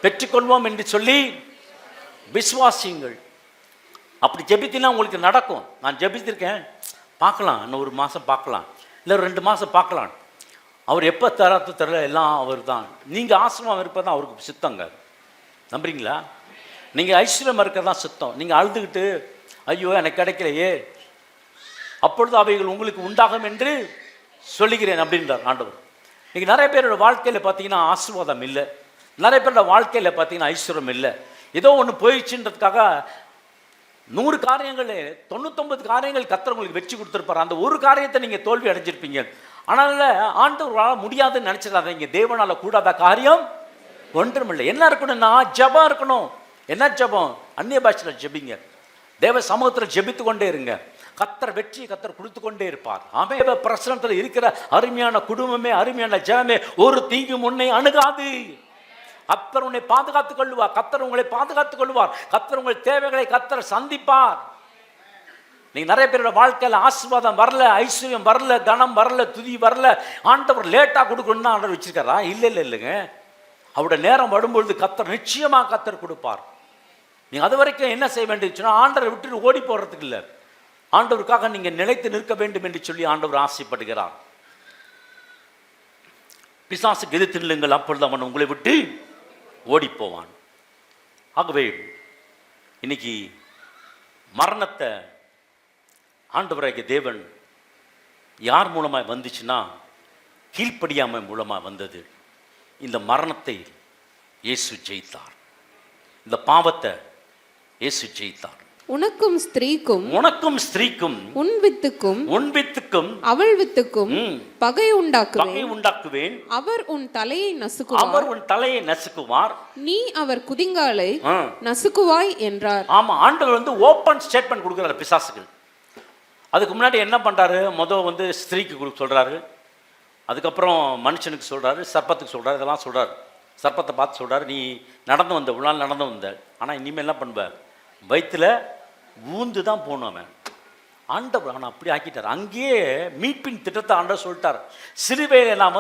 பெற்றுக்கொள்வோம் என்று சொல்லி விசுவாசியுங்கள். அப்படி ஜெபித்தினா உங்களுக்கு நடக்கும். நான் ஜெபித்திருக்கேன், பார்க்கலாம், இன்னும் 1 மாதம் பார்க்கலாம், இல்லை 2 மாதம் பார்க்கலாம். அவர் எப்போ தரல, எல்லாம் அவர் தான். நீங்கள் ஆசிரமம் இருப்பதான் அவருக்கு சித்தங்க. நம்புறீங்களா? நீங்கள் ஐஸ்வர்யம் இருக்கதான் சித்தம். நீங்கள் அழுதுகிட்டு ஐயோ எனக்கு கிடைக்கலையே, அப்பொழுது அவைகள் உங்களுக்கு உண்டாகும் என்று சொல்லுகிறேன் அப்படின்றார் ஆண்டவர். இன்னைக்கு நிறைய பேரோட வாழ்க்கையில் பார்த்தீங்கன்னா ஆசீர்வாதம் இல்லை, நிறைய பேரோட வாழ்க்கையில் பார்த்தீங்கன்னா ஐஸ்வர்யம் இல்லை. ஏதோ ஒன்று போயிடுச்சுன்றதுக்காக 100 காரியங்கள் 99 காரியங்கள் கர்த்தர் உங்களுக்கு வெற்றி கொடுத்துருப்பார். அந்த ஒரு காரியத்தை நீங்கள் தோல்வி அடைஞ்சிருப்பீங்க. ஆனால் ஆண்டவரால் முடியாதுன்னு நினச்சிடாதீங்க. தேவனால் கூடாத காரியம் ஒன்றுமில்லை. என்ன இருக்கணும்னா ஜெபம் இருக்கணும். என்ன ஜெபம்? அந்நிய பாஷையில் ஜெபிங்க, தேவ சமூகத்தில் ஜெபித்து கொண்டே இருங்க. கர்த்தர் வெற்றி கர்த்தர் கொடுத்து கொண்டே இருப்பார். ஆமென். பிரசனத்தில் இருக்கிற அருமையான குடும்பமே, அருமையான ஜனமே, ஒரு தீங்கு முன்னை அணுகாது. கர்த்தர் உன்னை பாதுகாத்துக் கொள்வார், கர்த்தர் உங்களை பாதுகாத்துக் கொள்வார், கர்த்தர் உங்கள் தேவைகளை கர்த்தர் சந்திப்பார். நீங்கள் நிறைய பேரோட வாழ்க்கையில் ஆசீர்வாதம் வரல, ஐஸ்வர்யம் வரல, கனம் வரல, துதி வரல, ஆண்டவர் லேட்டாக கொடுக்கணும்னு ஆண்டவர் வச்சிருக்காரா? இல்லைங்க. அவருடைய நேரம் வரும்பொழுது கர்த்தர் நிச்சயமாக கர்த்தர் கொடுப்பார். நீங்கள் அது வரைக்கும் என்ன செய்ய வேண்டியதுன்னா, ஆண்டவரை விட்டு ஓடி போடுறதுக்கு இல்லை, ஆண்டவருக்காக நீங்கள் நிலைத்து நிற்க வேண்டும் என்று சொல்லி ஆண்டவர் ஆசைப்படுகிறார். பிசாசுக்கு எதிர்த்து நில்லுங்கள், அப்பொழுது அவன் உங்களை விட்டு ஓடி போவான். ஆகவே இன்னைக்கு மரணத்தை ஆண்டவராகிய தேவன் யார் மூலமாக வந்துச்சுன்னா, கீழ்ப்படியாமை மூலமாக வந்தது. இந்த மரணத்தை இயேசு ஜெயித்தார், இந்த பாவத்தை இயேசு ஜெயித்தார். உனக்கும் ஸ்திரீக்கும் உன் வித்துக்கும் அவள் வித்துக்கும் பகை உண்டாக்குவேன். அவர் உன் தலையை நசுக்குவார், நீ அவர் குதிங்காலை நசுக்குவாய் என்றார். ஆமா, ஆண்டவர் வந்து ஓப்பன் ஸ்டேட்மெண்ட் கொடுக்கிறார் பிசாசுகள். அதுக்கு முன்னாடி என்ன பண்றாரு? முதல் ஸ்திரீக்கு சொல்றாரு, அதுக்கப்புறம் மனுஷனுக்கு சொல்றாரு, சர்ப்பத்துக்கு சொல்றாரு, இதெல்லாம் சொல்றாரு. சர்ப்பத்தை பார்த்து சொல்றாரு, நீ நடந்து வந்த உள்ள நடந்து வந்த, ஆனால் இனிமேல் என்ன பண்ணுவார்? வயிற்றுல ஊந்து தான் போகணும் அவன். ஆண்டவர் ஆனால் அப்படி ஆக்கிட்டார். அங்கேயே மீட்பின் திட்டத்தை ஆண்டவர் சொல்லிட்டார். சிலுவையில் நான்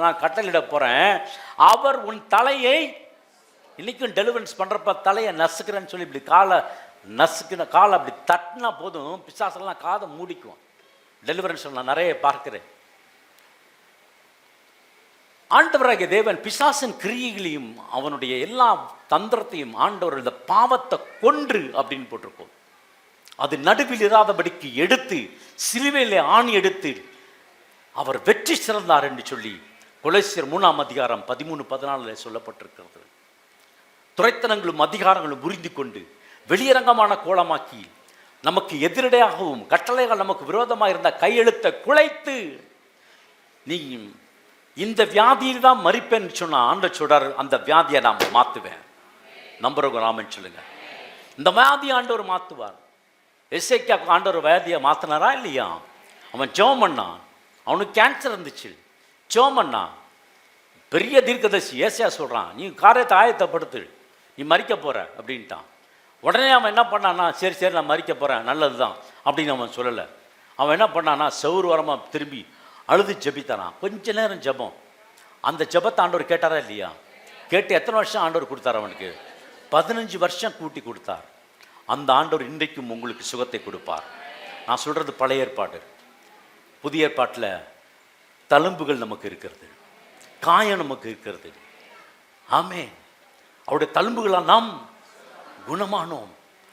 நான் கட்டளையிட போகிறேன், அவர் உன் தலையை, இன்றைக்கும் டெலிவரன்ஸ் பண்ணுறப்ப தலையை நசுக்கிறேன்னு சொல்லி இப்படி காலை அப்படி தட்டினா போதும், பிசாசெல்லாம் காதை மூடிக்குவோம். டெலிவரன்ஸ் நான் நிறைய பார்க்கிறேன். ஆண்டவராகிய தேவன் பிசாசின் கிரியைகளையும் அவனுடைய எல்லா தந்திரத்தையும் ஆண்டவர் இந்த பாவத்தை கொன்று அப்படின்னு போட்டிருக்கோம். அது நடுவில் இராதபடிக்கு எடுத்து சிலுவையிலே ஆணி எடுத்து அவர் வெற்றி சிறந்தார் என்று சொல்லி கொலோசியர் 3ஆம் அதிகாரம் 13-14 சொல்லப்பட்டிருக்கிறது. துரைத்தனங்களும் அதிகாரங்களும் புரிந்து கொண்டு வெளியரங்கமான கோலமாக்கி நமக்கு எதிரடையாகவும் கட்டளைகள் நமக்கு விரோதமாக இருந்த கையெழுத்தை குலைத்து, நீ இந்த வியாதியில் தான் மறிப்பேன்னு சொன்ன ஆண்டவர் சொல்றாரு, அந்த வியாதியை நான் மாற்றுவேன். நம்புறவங்க ராமன் சொல்லுங்க. இந்த வியாதியை ஆண்டவர் மாற்றுவார். எசேக்கியாவுக்கு ஆண்டவர் வியாதியை மாற்றினாரா இல்லையா? அவன் ஜெபம் பண்ணான், அவனுக்கு கேன்சர் இருந்துச்சு, ஜெபம் பண்ணான். பெரிய தீர்க்கதரிசி ஏசாயா சொல்கிறான், நீ காரியத்தை ஆயத்தப்படுத்து, நீ மறிக்க போகிற அப்படின்ட்டான். உடனே அவன் என்ன பண்ணான்னா, சரி நான் மறிக்க போகிறேன், நல்லது தான் அப்படின்னு அவன் சொல்லலை. அவன் என்ன பண்ணான்னா, செவுறு வரமாக திரும்பி அழுது ஜெபித்தானான். கொஞ்ச நேரம் ஜெபம். அந்த ஜெபத்தை ஆண்டவர் கேட்டாரா இல்லையா? கேட்டு எத்தனை வருஷம் ஆண்டவர் கொடுத்தார் அவனுக்கு? 15 வருஷம் கூட்டி கொடுத்தார். அந்த ஆண்டவர் இன்றைக்கும் உங்களுக்கு சுகத்தை கொடுப்பார். நான் சொல்கிறது பழைய ஏற்பாடு. புதிய ஏற்பாட்டில் தழும்புகள் நமக்கு இருக்கிறது, காயம் நமக்கு இருக்கிறது. ஆமே, அவருடைய தழும்புகளால் நாம் குணமானோம்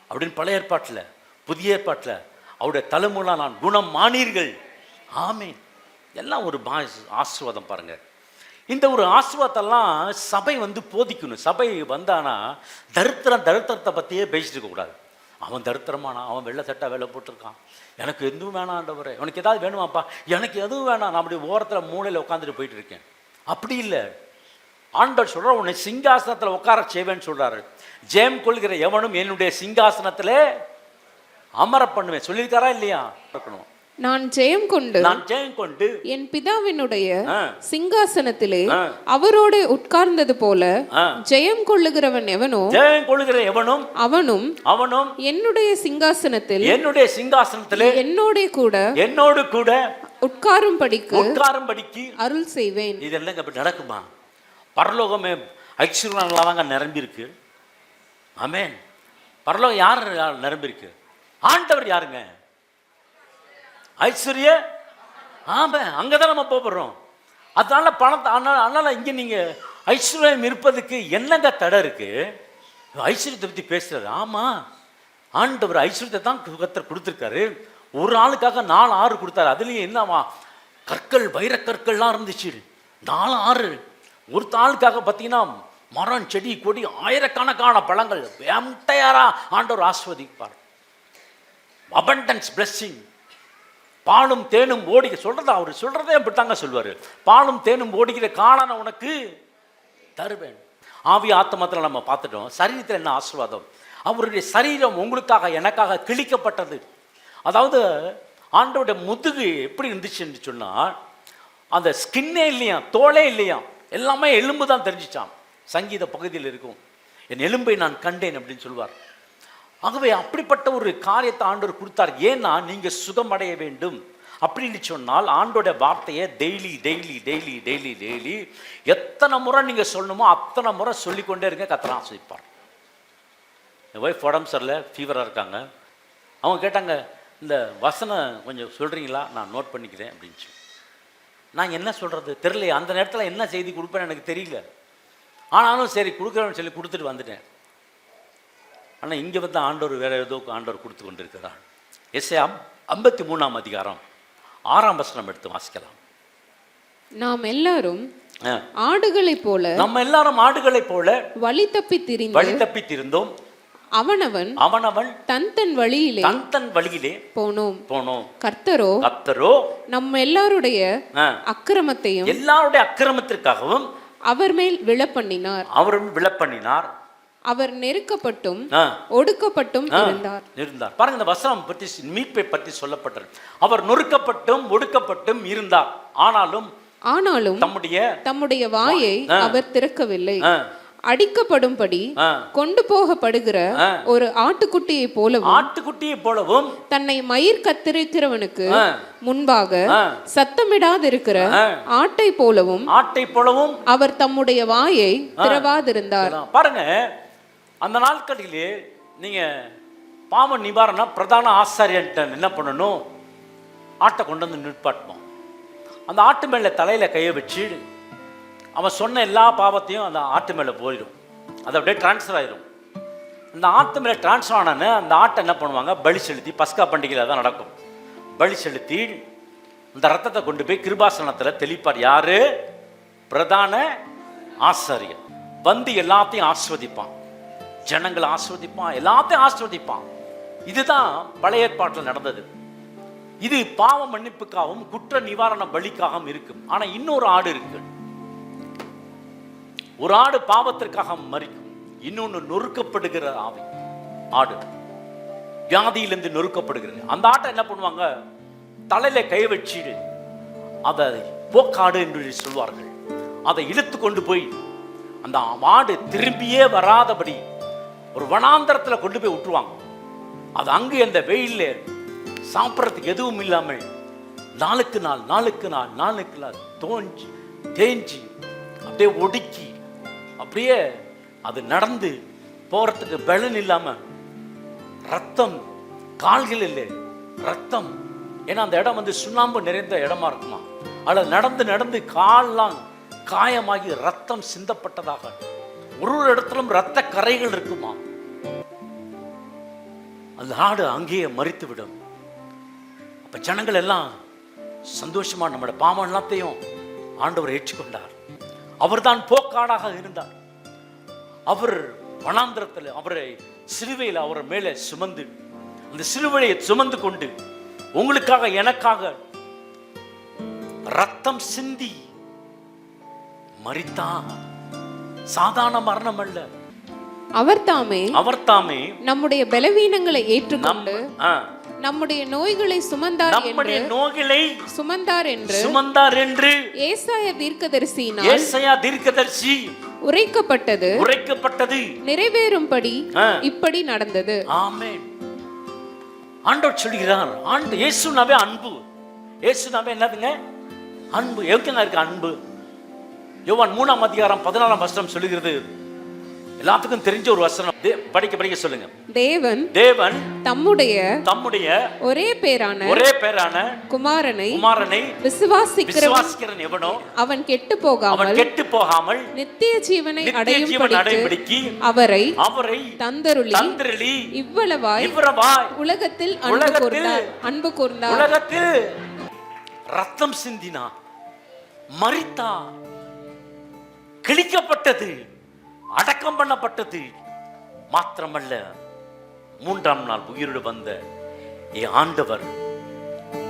அப்படின்னு பழைய ஏற்பாட்டில். புதிய ஏற்பாட்டில் அவருடைய தழும்புகளால் நான் குணம் மானீர்கள். ஆமே, எல்லாம் ஒரு ஆசீர்வாதம் பாருங்கள். இந்த ஒரு ஆசீர்வாதத்தெல்லாம் சபை போதிக்கணும். சபை வந்தானா தரித்திரத்தை பற்றியே பேசிட்டு இருக்கக்கூடாது. அவன் தரித்திரமானா, அவன் வெள்ளை சட்டை வேலை போட்டிருக்கான், எனக்கு எதுவும் வேணாம் ஆண்டவரே, உனக்கு ஏதாவது வேணுமாப்பா, எனக்கு எதுவும் வேணாம், நான் அப்படி ஓரத்தில் மூலையில் உட்காந்துட்டு போயிட்டு இருக்கேன். அப்படி இல்லை. ஆண்டவர் சொல்கிறார், உன்னை சிங்காசனத்தில் உட்கார செய்வேன்னு சொல்கிறாரு. ஜெயம் கொள்கிற எவனும் என்னுடைய சிங்காசனத்திலே அமர பண்ணுவேன் சொல்லியிருக்காரா இல்லையா? இருக்கணும். நான் ஜெயம் கொண்டு என் பிதாவினுடைய சிங்காசனத்திலே அவரோடு உட்கார்ந்தது போல ஜெயம் கொள்ளுகிறவன் எவனும் அவனும் என்னுடைய சிங்காசனத்திலே என்னோடு கூட உட்காரும்படிக்கு அருள் செய்வேன். இதெல்லாம் இப்படி நடக்குமா? பரலோகமே ஐஸ்வர்யங்களாக தாங்க நிரம்பி இருக்கு. ஆமென். பரலோகம் யார் நிரம்பி இருக்கு? ஆண்டவர் யாருங்க? ஐஸ்வர்ய. ஆமா, அங்கதான் நம்ம போகிறோம். அதனால பணத்தை அதனால இங்க நீங்க ஐஸ்வர்யம் இருப்பதுக்கு என்னங்க தடை இருக்கு? ஐஸ்வர்யத்தை பத்தி பேசுறது. ஆமா, ஆண்டவர் ஐஸ்வர்யத்தை தான் கர்த்தர் கொடுத்துருக்காரு. ஒரு ஆளுக்காக 4 ஆறு கொடுத்தாரு. அதுலயும் என்னவா, கற்கள், வைரக்கற்கள்லாம் இருந்துச்சு. 4 ஆறு. ஒரு ஆளுக்காக பார்த்தீங்கன்னா மரம், செடி, கொடி, ஆயிரக்கணக்கான பழங்கள் எம்டையாரா ஆண்டவர் ஆஸ்வதிப்பார். Abundance blessing. பாலும் தேனும் ஓடிக்க சொல்றதா, அவர் சொல்றதே அப்படித்தாங்க சொல்வாரு. பாலும் தேனும் ஓடிக்கிற காணான உனக்கு தருவேன். ஆவி ஆத்மத்தில் நம்ம பார்த்துட்டோம். சரீரத்தில் என்ன ஆசீர்வாதம்? அவருடைய சரீரம் உங்களுக்காக எனக்காக கிழிக்கப்பட்டது. அதாவது ஆண்டவருடைய முதுகு எப்படி இருந்துச்சுன்னு சொன்னால், அந்த ஸ்கின்னே இல்லையா, தோலே இல்லையா, எல்லாமே எலும்பு தான் தெரிஞ்சிச்சான். சங்கீத பகுதியில் இருக்கும், என் எலும்பை நான் கண்டேன் அப்படின்னு சொல்லுவார். ஆகவே அப்படிப்பட்ட ஒரு காரியத்தை ஆண்டவர் கொடுத்தார். ஏன்னா நீங்க சுகமடைய வேண்டும் அப்படின்னு சொன்னால் ஆண்டோட வார்த்தையை daily daily daily daily daily எத்தனை முறை நீங்க சொல்லணுமோ அத்தனை முறை சொல்லிக்கொண்டே இருங்க, கர்த்தர் ஆசீர்வதிப்பார். என் ஒய்ஃப் உடம்பு சரியில்லை, ஃபீவராக இருக்காங்க. அவங்க கேட்டாங்க, இந்த வசனம் கொஞ்சம் சொல்கிறீங்களா, நான் நோட் பண்ணிக்கிறேன் அப்படின்ச்சு. நான் என்ன சொல்கிறது தெரியல, அந்த நேரத்தில் என்ன செய்தி கொடுப்பேன்னு எனக்கு தெரியல. ஆனாலும் சரி கொடுக்குறேன்னு சொல்லி கொடுத்துட்டு வந்துட்டேன். ஆனால் இங்கே வந்து ஆண்டவர் வேறு ஏதோ ஆண்டவர் கொடுத்து கொண்டு இருக்கிறார். எஸ்ஐயா 53ஆம் அதிகாரம் 6ஆம் வசனம் எடுத்து வாசிக்கலாம். நாம் எல்லாரும் ஆடுகளைப் போல, நம்ம எல்லாரும் ஆடுகளைப் போல வழி தப்பி திரிந்தோம். அவனவன் தன் தன் வழியிலே போனோம். கர்த்தரோ நம்ம எல்லாருடைய அக்கிரமத்திற்காகவும் அவர் மேல் விழப்பண்ணினார். அவர் நெருக்கப்பட்டும் ஒடுக்கப்பட்டும் இருந்தார். பாருங்க, இந்த வசனம் பற்றி மீட்பை பற்றி சொல்லப்பட்டது. அவர் நொறுக்கப்பட்டும் ஒடுக்கப்பட்டும் இருந்தார். ஆனாலும் தம்முடைய வாயை அவர் திறக்கவில்லை. அடிக்கப்படும்படி கொண்டு போகப்படுகிற ஒரு ஆட்டுக்குட்டியை போலவும் தன்னை மயிர் கத்தரிக்கிறவனுக்கு முன்பாக சத்தமிடாதிருக்கிற ஆட்டை போலவும் அவர் தம்முடைய வாயை திறவாதிருந்தார். பாருங்க, அந்த நாட்களிலே நீங்க பாவ நிவாரணம் பிரதான ஆசாரியன்ட்ட என்ன பண்ணணும், ஆட்டை கொண்டு வந்து நிற்பாட்டணும். அந்த ஆட்டு மேல தலையில கையை வச்சு அவன் சொன்ன எல்லா பாவத்தையும் அந்த ஆட்டு மேலே போயிடும். அது அப்படியே டிரான்ஸ்ஃபர் ஆயிடும். அந்த ஆட்டு மேலே டிரான்ஸ்ஃபர் ஆனோன்னு அந்த ஆட்டை என்ன பண்ணுவாங்க, பலி செலுத்தி, பஸ்கா பண்டிகையில் தான் நடக்கும், பலி செலுத்தி அந்த ரத்தத்தை கொண்டு போய் கிருபாசனத்தில் தெளிப்பார். யாரு? பிரதான ஆசாரியர் வந்து எல்லாத்தையும் ஆஸ்வதிப்பான், ஜனங்களை ஆஸ்வதிப்பான், எல்லாத்தையும் ஆஸ்வதிப்பான். இதுதான் பழைய ஏற்பாட்டில் நடந்தது. இது பாவ மன்னிப்புக்காகவும் குற்ற நிவாரண பலிக்காகவும் இருக்கும். ஆனால் இன்னொரு ஆடு இருக்கு. ஒரு ஆடு பாவத்திற்காக மரிக்கும், இன்னொன்று நொறுக்கப்படுகிற ஆடு, வியாதியிலிருந்து நொறுக்கப்படுகிறது. அந்த ஆட்டை என்ன பண்ணுவாங்க, தலையில கை வச்சு அதை போக்காடு என்று சொல்வார்கள். அதை இழுத்து கொண்டு போய் அந்த ஆடு திரும்பியே வராதபடி ஒரு வனாந்தரத்தில் கொண்டு போய் விட்டுருவாங்க. அது அங்கு அந்த வெயில்ல சாப்பிட்றதுக்கு எதுவும் இல்லாமல் நாளுக்கு நாள் தேஞ்சி அப்படியே ஒடுக்கி அப்படியே அது நடந்து போறதுக்கு பலன் இல்லாம ரத்தம், கால்கள் இல்லை ரத்தம். ஏன்னா அந்த இடம் வந்து சுண்ணாம்பு நிறைந்த இடமா இருக்குமா. அதில் நடந்து கால்லாம் காயமாகி ரத்தம் சிந்தப்பட்டதாக ஒரு இடத்திலும் ரத்த கரைகள் இருக்குமா. அந்த ஆடு அங்கேயே மரித்து விடும். அப்ப ஜனங்கள் எல்லாம் சந்தோஷமா நம்மளோட பாவம் எல்லாத்தையும் ஆண்டவர் ஏற்றுக்கொண்டார். அவர்தான் போக்காடாக இருந்தார். அவர் வனாந்திரத்தில் அவரை சிலுவையில் அவர் மேலே சுமந்து, அந்த சிலுவையை சுமந்து கொண்டு உங்களுக்காக எனக்காக ரத்தம் சிந்தி மரித்தார். சாதாரண மரணம் அல்ல. அவர் தாமே நம்முடைய பலவீனங்களை ஏற்றுக்கொண்டு நம்முடைய நோய்களை சுமந்தார் என்று ஏசாயா தீர்க்கதரிசி உரைக்கப்பட்டது நிறைவேறும்படி இப்படி நடந்தது. ஆமென். ஆண்டவர் சொல்கிறார், இயேசுனாவே அன்பு. இயேசுனாவே என்னதுங்க? அன்பு. எவ்வளவு இருக்கு அன்பு? யோவான் 3ஆம் அதிகாரம் 14ஆம் வசனம் சொல்லுகிறது. எல்லாத்துக்கும் தெரிஞ்ச ஒரு வசனம், படிக்க சொல்லுங்க. தேவன் தம்முடைய ஒரே பேரான குமாரனை விசுவாசிக்கிறவன் எவனோ அவன் கெட்டு போகாமல் நித்திய ஜீவனை அடையும்படிக்கு அவரை தந்தருளி இவ்வளவாய் உலகத்தில் அன்பு கூர்ந்தார். உலகத்தில் ரத்தம் சிந்தினா, மரித்தா, கிழிக்கப்பட்டது, அடக்கம் பண்ணப்பட்டது மாத்திரமல்ல, 3ஆம் நாள் உயிரோடு வந்த ஆண்டவர்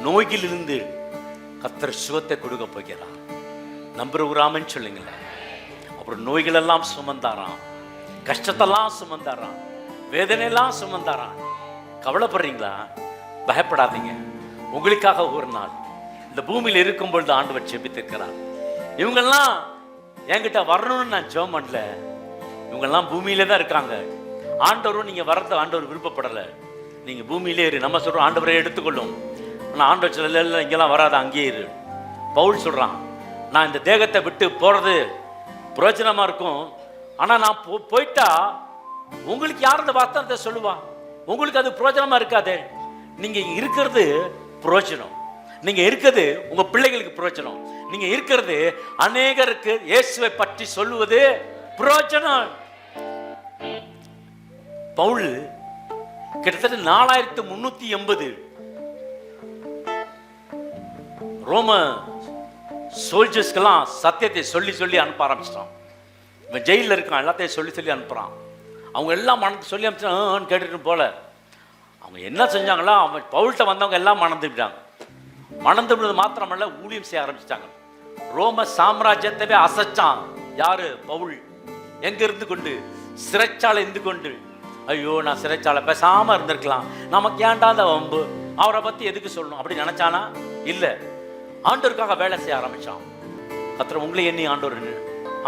நோயிலிருந்து கர்த்தர் சுகத்தை கொடுக்க போகிறார். நம்புறாமன்னு சொல்லுங்களேன். அப்புறம் நோய்கள் எல்லாம் சுமந்தாராம், கஷ்டத்தெல்லாம் சுமந்தாராம், வேதனையெல்லாம் சுமந்தாராம். கவலைப்படுறீங்களா? பயப்படாதீங்க. உங்களுக்காக ஒரு நாள் இந்த பூமியில் இருக்கும் பொழுது ஆண்டவர் ஜெபித்திருக்கிறார். இவங்கெல்லாம் என்கிட்ட வரணும்னு நான் ஜெபம் பண்ணல. இவங்கெல்லாம் பூமியில தான் இருக்காங்க. ஆண்டவரும் நீங்க வரத ஆண்டவர் விருப்பப்படல. நீங்க பூமியிலே இரு. நம்ம சொல்றோம் ஆண்டவரே எடுத்துக்கொள்ளும். ஆனால் ஆண்டவர் சொல்ல இங்கெல்லாம் வராது, அங்கேயே இரு. பவுல் சொல்றான், நான் இந்த தேகத்தை விட்டு போறது பிரயோஜனமா இருக்கும். ஆனா நான் போயிட்டா உங்களுக்கு யார் இந்த வார்த்தை சொல்லுவா? உங்களுக்கு அது பிரயோஜனமா இருக்காதே. நீங்க இருக்கிறது பிரயோஜனம். நீங்க இருக்கிறது உங்க பிள்ளைகளுக்கு பிரயோஜனம். நீங்க இருக்கிறது அநேகருக்கு இயேசுவை பற்றி சொல்லுவது பிரயோஜனம். பவுல் கிட்டத்தட்ட 4380 ரோம சோல்ஜர்ஸ்க்கெல்லாம் சத்தியத்தை சொல்லி சொல்லி அனுப்ப ஆரம்பிச்சிட்டான். இவன் ஜெயிலில் இருக்கான், எல்லாத்தையும் சொல்லி சொல்லி அனுப்புறான். அவங்க எல்லாம் மனது சொல்லி அனுப்பிச்சான் கேட்டுட்டு போல. அவங்க என்ன செஞ்சாங்களோ அவன் பவுல்கிட்ட வந்தவங்க எல்லாம் மணந்துவிட்டாங்க. மணந்துவிடுறது மாத்திரமல்ல, ஊழியம் செய்ய ஆரம்பிச்சிட்டாங்க. ரோம சாம்ராஜ்யத்தவே அசைச்சான். யாரு? பவுல். எங்க இருந்து கொண்டு? சிறைச்சாலை இருந்து கொண்டு. ஐயோ, நான் சிறைச்சாலை பேசாம இருந்திருக்கலாம், நமக்கு ஏன்டா அந்த வம்பு, அவரை பத்தி எதுக்கு சொல்லணும் அப்படி நினைச்சானா? இல்ல, ஆண்டவருக்காக வேலை செய்ய ஆரம்பிச்சான். கர்த்தர் உங்களை எண்ணி ஆண்டவர்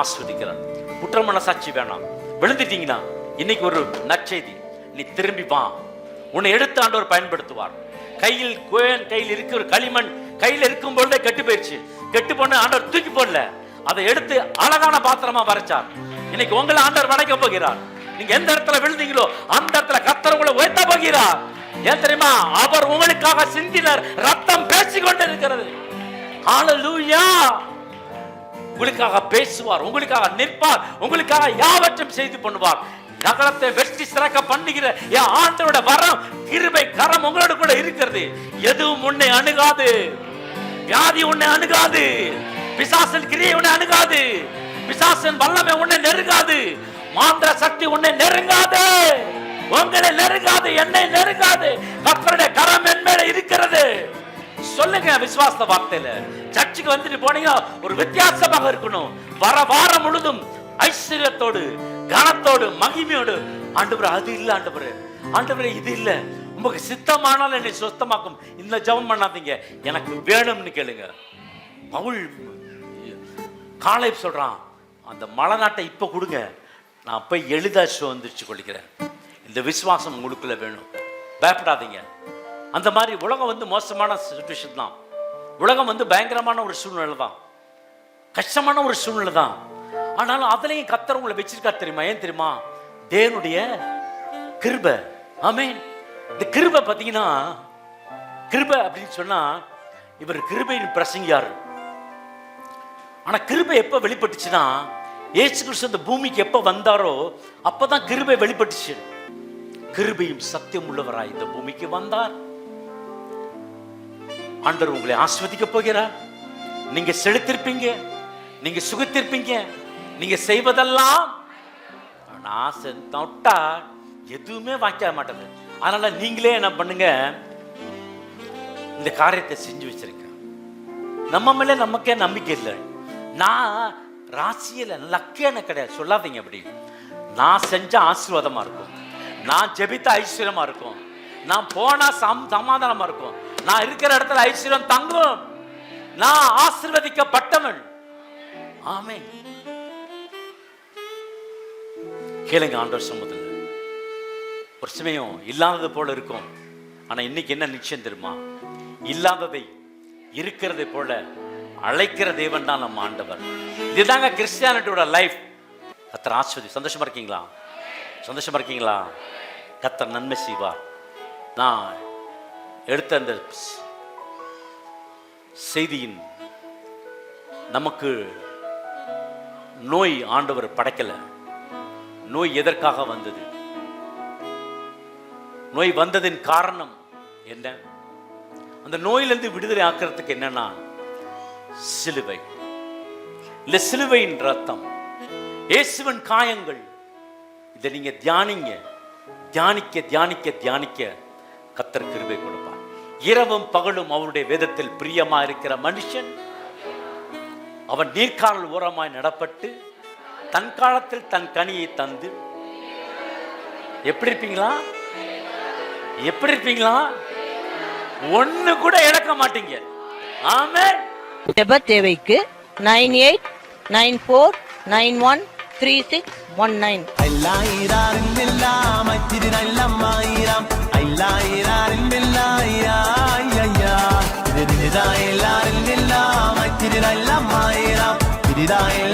ஆஸ்வதிக்கிறார். குற்றமான சாட்சி வேணாம். விழுந்துட்டீங்கன்னா இன்னைக்கு ஒரு நற்செய்தி, நீ திரும்பி வா. உன்னை எடுத்து ஆண்டவர் பயன்படுத்துவார். கையில் இருக்க ஒரு களிமண் கையில் இருக்கும் பொழுதே கெட்டு போயிடுச்சு. கெட்டு போன ஆண்டவர் தூக்கி போடல, அதை எடுத்து அழகான பாத்திரமா வரைச்சார். இன்னைக்கு உங்களை ஆண்டவர் வளைக்க போகிறார். நீங்க எந்த இடத்துல விழுந்தீங்களோ அந்த இடத்துல கர்த்தர் உங்களை உயர்த்த போகிறார். ஏன் தெரியுமா? அவர் உங்களுக்காக சிந்தின ரத்தம் பேசிக்கொண்டு இருக்கிறது. ஹல்லேலூயா. உங்களுக்காக பேசுவார், உங்களுக்காக நிற்பார், உங்களுக்காக யாவற்றையும் செய்து பண்ணுவார். நகரத்தை வெற்றி சிறக்க பண்ணுகிற என் ஆண்டவரோட வரம், கிருபை கரம் உங்களோட கூட இருக்கிறது. எதுவும் உன்னை அணுகாது. வியாதி உன்னை அணுகாது. பிசாசின் கிரியை உன்னை அணுகாது. பிசாசின் வல்லமை உன்னை நெருங்காது. மாந்திர சக்தி உன்னை நெருங்காது. உங்களை நெருங்காது, என்னை நெருங்காது. கர்த்தருடைய கரம் என் மேல இருக்கிறது. சொல்லுங்க விசுவாச வார்த்தையில. சர்ச்சுக்கு வந்துட்டு போனீங்க, ஒரு வித்தியாசமாக இருக்கணும். வாரம் முழுதும் ஐஸ்வர்யத்தோடு, கனத்தோடு, மகிமையோடு, ஆண்டவரே அது இல்ல, ஆண்டவரே இது இல்ல, உங்களுக்கு சித்தமானால் என்னை சுத்தமாக்கும். இந்த ஜெபம் பண்ணாதீங்க, எனக்கு வேணும்னு கேளுங்க. பவுல் காலை சொல்றான், அந்த மலை நாட்டை இப்ப கொடுங்க, நான் போய் எளிதா வந்துருச்சு கொள்கிறேன். இந்த விசுவாசம் உங்களுக்குள்ள வேணும். பயப்படாதீங்க. அந்த மாதிரி உலகம் மோசமான சிச்சுவேஷன் தான். உலகம் பயங்கரமான ஒரு சூழ்நிலை தான், கஷ்டமான ஒரு சூழ்நிலை தான். ஆனாலும் அதுலயும் கர்த்தர் உங்களை வச்சிருக்காரு. தெரியுமா? ஏன் தெரியுமா? தேவனுடைய கிருபை. ஆமென். இந்த கிருபை பாத்தீங்கன்னா, கிருபை அப்படின்னு சொன்னா இவர் கிருபையின் பிரசங்கியார். ஆனா கிருபை எப்ப வெளிப்பட்டுச்சுன்னா, இயேசு கிறிஸ்து இந்த பூமிக்கு எப்ப வந்தாரோ அப்பதான் கிருபை வெளிப்பட்டுச்சு. கிருபையும் சத்தியம் உள்ளவராய் இந்த பூமிக்கு வந்தார். ஆண்டவர் உங்களை ஆஸ்வதிக்க போகிறார். நீங்க செழித்திருப்பீங்க, நீங்க சுகத்திருப்பீங்க. நீங்க செய்வதெல்லாம் ஆசை தொட்டா எதுவுமே வாய்க்க மாட்டேது. அதனால நீங்களே என்ன பண்ணுங்க, இந்த காரியத்தை செஞ்சு வச்சிருக்க. நம்ம மேல நமக்கே நம்பிக்கை இல்லை. நான் ராசியில லக்கியான கிடையாது சொல்லாதீங்க. அப்படி நான் செஞ்ச ஆசீர்வாதமா இருக்கும், நான் ஜெபித்த ஐஸ்வர்யமா இருக்கும், நான் போனா சமாதானமா இருக்கும், நான் இருக்கிற இடத்துல ஐஸ்வர்யம் தங்கும், நான் ஆசீர்வதிக்கப்பட்டவன். ஆமென். கேளுங்க ஆண்டவர் சமூகத்தில். ஒரு சமயம் இல்லாதது போல இருக்கும், ஆனா இன்னைக்கு என்ன நிச்சயம் தெரியுமா? இல்லாததை இருக்கிறதை போல அழைக்கிற தேவன் தான் நம்ம ஆண்டவர். இதுதாங்க கிறிஸ்டியானிட்டியோட லைஃப். கர்த்தர் ஆசீர்வதி. சந்தோஷமா இருக்கீங்களா? சந்தோஷமா இருக்கீங்களா? கர்த்தர் நன்மை செய்வார். நான் எடுத்த அந்த செய்தியின், நமக்கு நோய் ஆண்டவர் படைக்கல. நோய் எதற்காக வந்தது? நோய் வந்ததின் காரணம் என்ன? அந்த நோயிலிருந்து விடுதலை ஆக்கிறதுக்கு என்னன்னா சிலுவை. இந்த சிலுவையின் ரத்தம், இயேசுவின் காயங்கள். இதை நீங்க தியானிங்க. தியானிக்க தியானிக்க தியானிக்க கர்த்தர் கிருபை கொடுப்பார். இரவும் பகலும் அவருடைய வேதத்தில் பிரியமா இருக்கிற மனுஷன், அவன் நீர்க்கால் ஓரமாய் நடப்பட்டு தன் காலத்தில் தன் கனியை தந்து. எப்படி இருப்பீங்களா? எப்படி இருப்பீங்களா? ஒண்ணு கூட இழக்க மாட்டீங்க. ஆமென். ஜெப தேவைக்கு 9894913619. അല്ലായിരാറിൻ ബില്ലാം അച്ചിരി നല്ലമ്മായിരം അല്ലായിരാറിൻ ബില്ലായിരാറിൻ ബില്ലാം അച്ചിരി നല്ലമ്മായിരം തിരിതായ